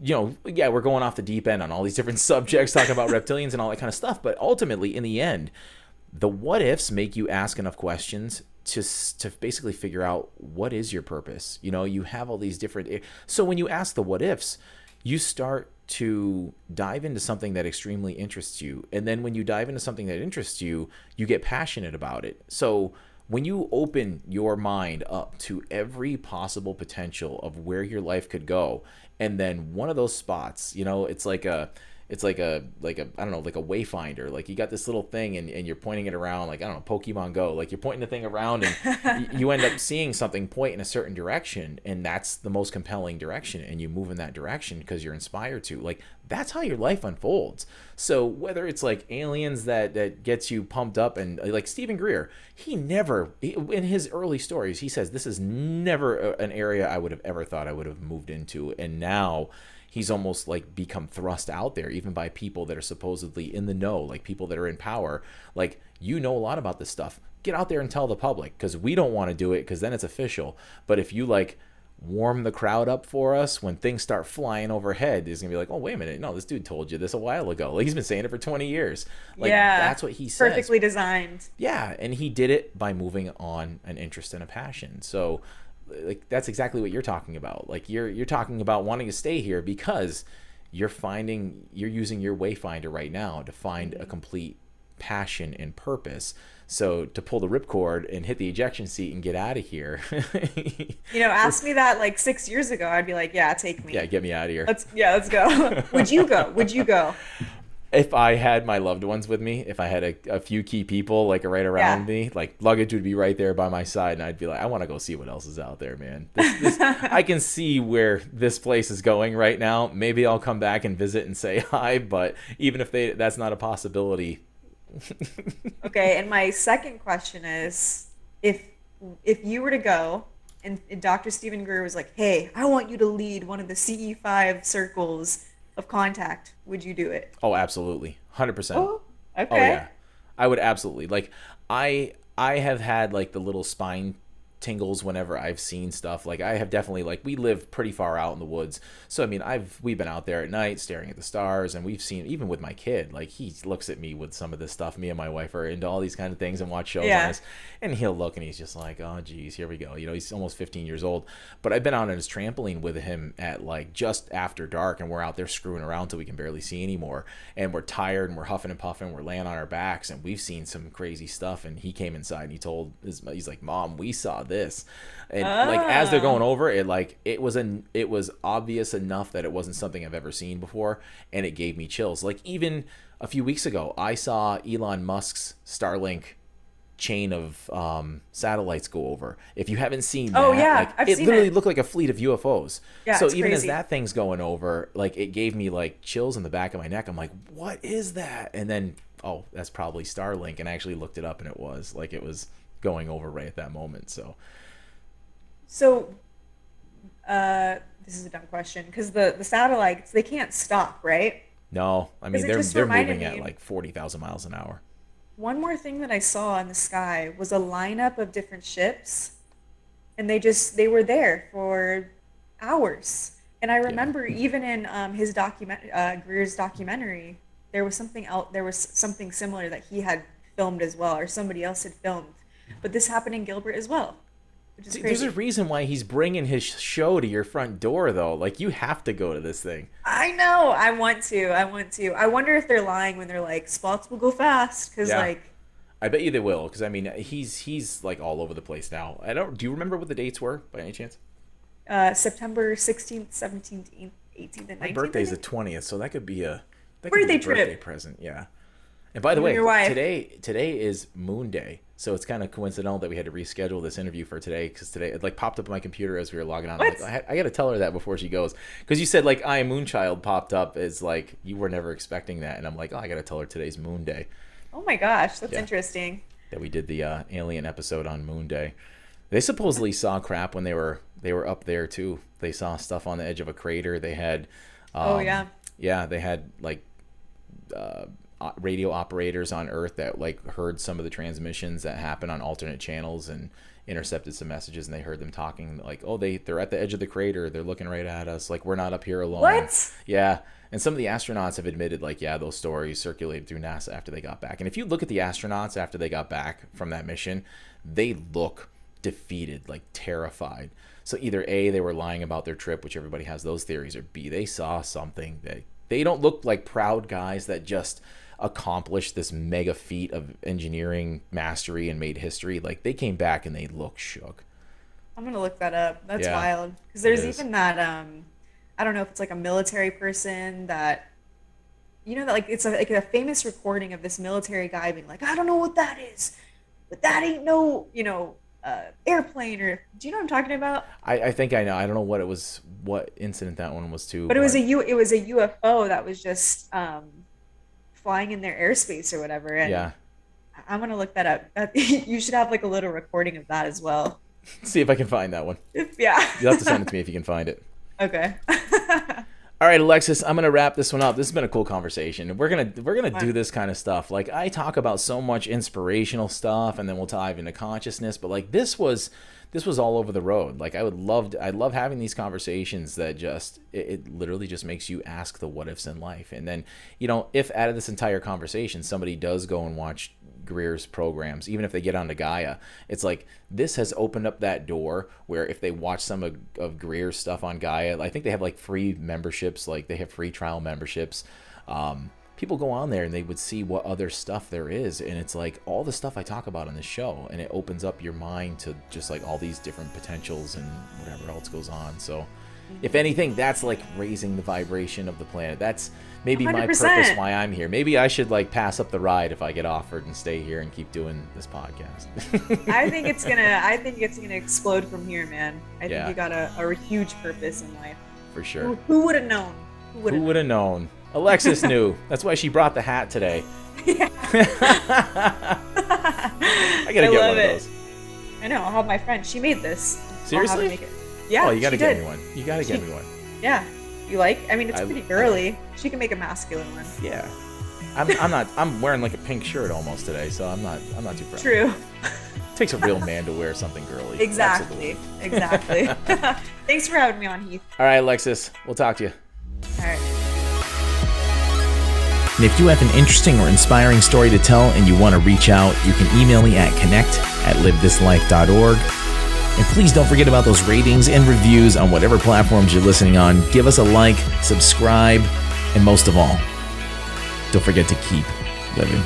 you know, yeah, we're going off the deep end on all these different subjects, talking about reptilians and all that kind of stuff. But ultimately, in the end, the what ifs make you ask enough questions to basically figure out what is your purpose. You know, you have all these different. So when you ask the what ifs, you start to dive into something that extremely interests you. And then when you dive into something that interests you, you get passionate about it. So when you open your mind up to every possible potential of where your life could go, and then one of those spots, you know, it's like a I don't know, like a wayfinder. Like you got this little thing and you're pointing it around, like, I don't know, Pokemon Go. Like you're pointing the thing around and you end up seeing something point in a certain direction, and that's the most compelling direction, and you move in that direction because you're inspired to. Like that's how your life unfolds. So whether it's like aliens that gets you pumped up, and like Stephen Greer, in his early stories, he says this is never an area I would have ever thought I would have moved into, and now he's almost like become thrust out there even by people that are supposedly in the know, like people that are in power. Like, you know a lot about this stuff. Get out there and tell the public, because we don't want to do it because then it's official. But if you like warm the crowd up for us, when things start flying overhead, there's gonna be like, oh, wait a minute, no, this dude told you this a while ago. Like he's been saying it for 20 years. Like, yeah, that's what he says. Perfectly designed. Yeah, and he did it by moving on an interest and a passion. So like that's exactly what you're talking about. Like you're talking about wanting to stay here because you're using your wayfinder right now to find a complete passion and purpose. So to pull the ripcord and hit the ejection seat and get out of here. You know, ask me that like 6 years ago, I'd be like, yeah, take me. Yeah, get me out of here. Let's go. Would you go? If I had my loved ones with me, if I had a few key people like right around me, like luggage would be right there by my side, and I'd be like, I want to go see what else is out there, man. This I can see where this place is going right now. Maybe I'll come back and visit and say hi, but even if that's not a possibility. Okay, and my second question is, if you were to go and Dr. Stephen Greer was like, hey, I want you to lead one of the CE5 circles of contact, would you do it? Oh, absolutely. 100%. Oh, okay. Oh, yeah. I would absolutely. Like, I have had, like, the little spine tingles whenever I've seen stuff. Like, I have definitely, like, we live pretty far out in the woods. So, I mean, we've been out there at night staring at the stars, and we've seen, even with my kid, like, he looks at me with some of this stuff. Me and my wife are into all these kind of things and watch shows on this. And he'll look and he's just like, oh, geez, here we go. You know, he's almost 15 years old. But I've been out on his trampoline with him at, like, just after dark, and we're out there screwing around till we can barely see anymore. And we're tired and we're huffing and puffing. We're laying on our backs, and we've seen some crazy stuff. And he came inside and he's like, Mom, we saw this. And like as they're going over it, like it was obvious enough that it wasn't something I've ever seen before, and it gave me chills. Like even a few weeks ago, I saw Elon Musk's Starlink chain of satellites go over. If you haven't seen Oh, that, yeah, like, I've it seen literally it. looked like a fleet of UFOs. Yeah, so it's even crazy. as that thing's going over, like, it gave me like chills in the back of my neck. I'm like, what is that? And then, oh, that's probably Starlink. And I actually looked it up, and it was going over right at that moment. So this is a dumb question, because the satellites, they can't stop, right? no, I mean, 'Cause it they're just reminded moving at me- like 40,000 miles an hour. One more thing that I saw in the sky was a lineup of different ships, and they were there for hours. And I remember even in his Greer's documentary, there was something else. There was something similar that he had filmed as well, or somebody else had filmed. But this happened in Gilbert as well, which is There's crazy. a reason why he's bringing his show to your front door, though. Like, you have to go to this thing. I know. I want to. I wonder if they're lying when they're like, spots will go fast, because Yeah. like. I bet you they will, because I mean, he's like all over the place now. Do you remember what the dates were by any chance? September 16th, 17th, 18th, and 19th. My birthday's I the think. 20th, so that could be a Birthday trip. birthday present. Yeah. And by the You way, and your wife. today is Moon Day, so it's kind of coincidental that we had to reschedule this interview for today, because today it like popped up on my computer as we were logging on. I'm What? like, I got to tell her that before she goes, because you said like I Am Moonchild popped up as like you were never expecting that, and I'm like, oh, I got to tell her today's Moon Day. Oh my gosh, that's Yeah. interesting. That we did the Alien episode on Moon Day. They supposedly saw crap when they were up there too. They saw stuff on the edge of a crater. They had they had like radio operators on Earth that like heard some of the transmissions that happen on alternate channels and intercepted some messages, and they heard them talking like, oh, they're at the edge of the crater, they're looking right at us, like we're not up here alone. What? Yeah. And some of the astronauts have admitted, like, yeah, those stories circulated through NASA after they got back. And if you look at the astronauts after they got back from that mission, they look defeated, like terrified. So either A, they were lying about their trip, which everybody has those theories, or B, they saw something that they don't look like proud guys that just accomplished this mega feat of engineering mastery and made history. Like, they came back and they look shook. I'm gonna look that up. That's Yeah, wild. Because there's it is. even that I don't know if it's like a military person that, you know, that like it's like a famous recording of this military guy being like, I don't know what that is, but that ain't no, airplane, or do you know what I'm talking about? I think I know. I don't know what incident that one was to. But it was a UFO that was just flying in their airspace or whatever. And Yeah. I'm gonna look that up. You should have like a little recording of that as well. See if I can find that one. Yeah. You'll have to send it to me if you can find it. Okay. All right, Alexis, I'm gonna wrap this one up. This has been a cool conversation. We're gonna do this kind of stuff. Like, I talk about so much inspirational stuff, and then we'll dive into consciousness. But like, this was all over the road. Like, I love having these conversations that just it literally just makes you ask the what ifs in life. And then, if out of this entire conversation somebody does go and watch Greer's programs, even if they get onto Gaia, it's like this has opened up that door where if they watch some of Greer's stuff on Gaia, I think they have like free memberships, like they have free trial memberships. People go on there and they would see what other stuff there is, and it's like all the stuff I talk about on this show, and it opens up your mind to just like all these different potentials and whatever else goes on. So if anything, that's like raising the vibration of the planet. That's maybe my 100%. purpose why I'm here. Maybe I should like pass up the ride if I get offered and stay here and keep doing this podcast. I think it's gonna explode from here, man. I Yeah. think you got a huge purpose in life. For sure. Who would have known? Who would have known? Alexis knew. That's why she brought the hat today. I gotta get one of those. I know. I'll have my friend. She made this. Seriously? I'll have her make it. Yeah. Oh, you gotta she get did. me one. You gotta get me one. Yeah. You like? I mean, it's I- pretty girly. She can make a masculine one. Yeah. I'm wearing like a pink shirt almost today, so I'm not too proud. True. It takes a real man to wear something girly. Exactly. Absolutely. Exactly. Thanks for having me on, Heath. All right, Alexis. We'll talk to you. All right. And if you have an interesting or inspiring story to tell and you want to reach out, you can email me at connect@livethislife.org. And please don't forget about those ratings and reviews on whatever platforms you're listening on. Give us a like, subscribe, and most of all, don't forget to keep living.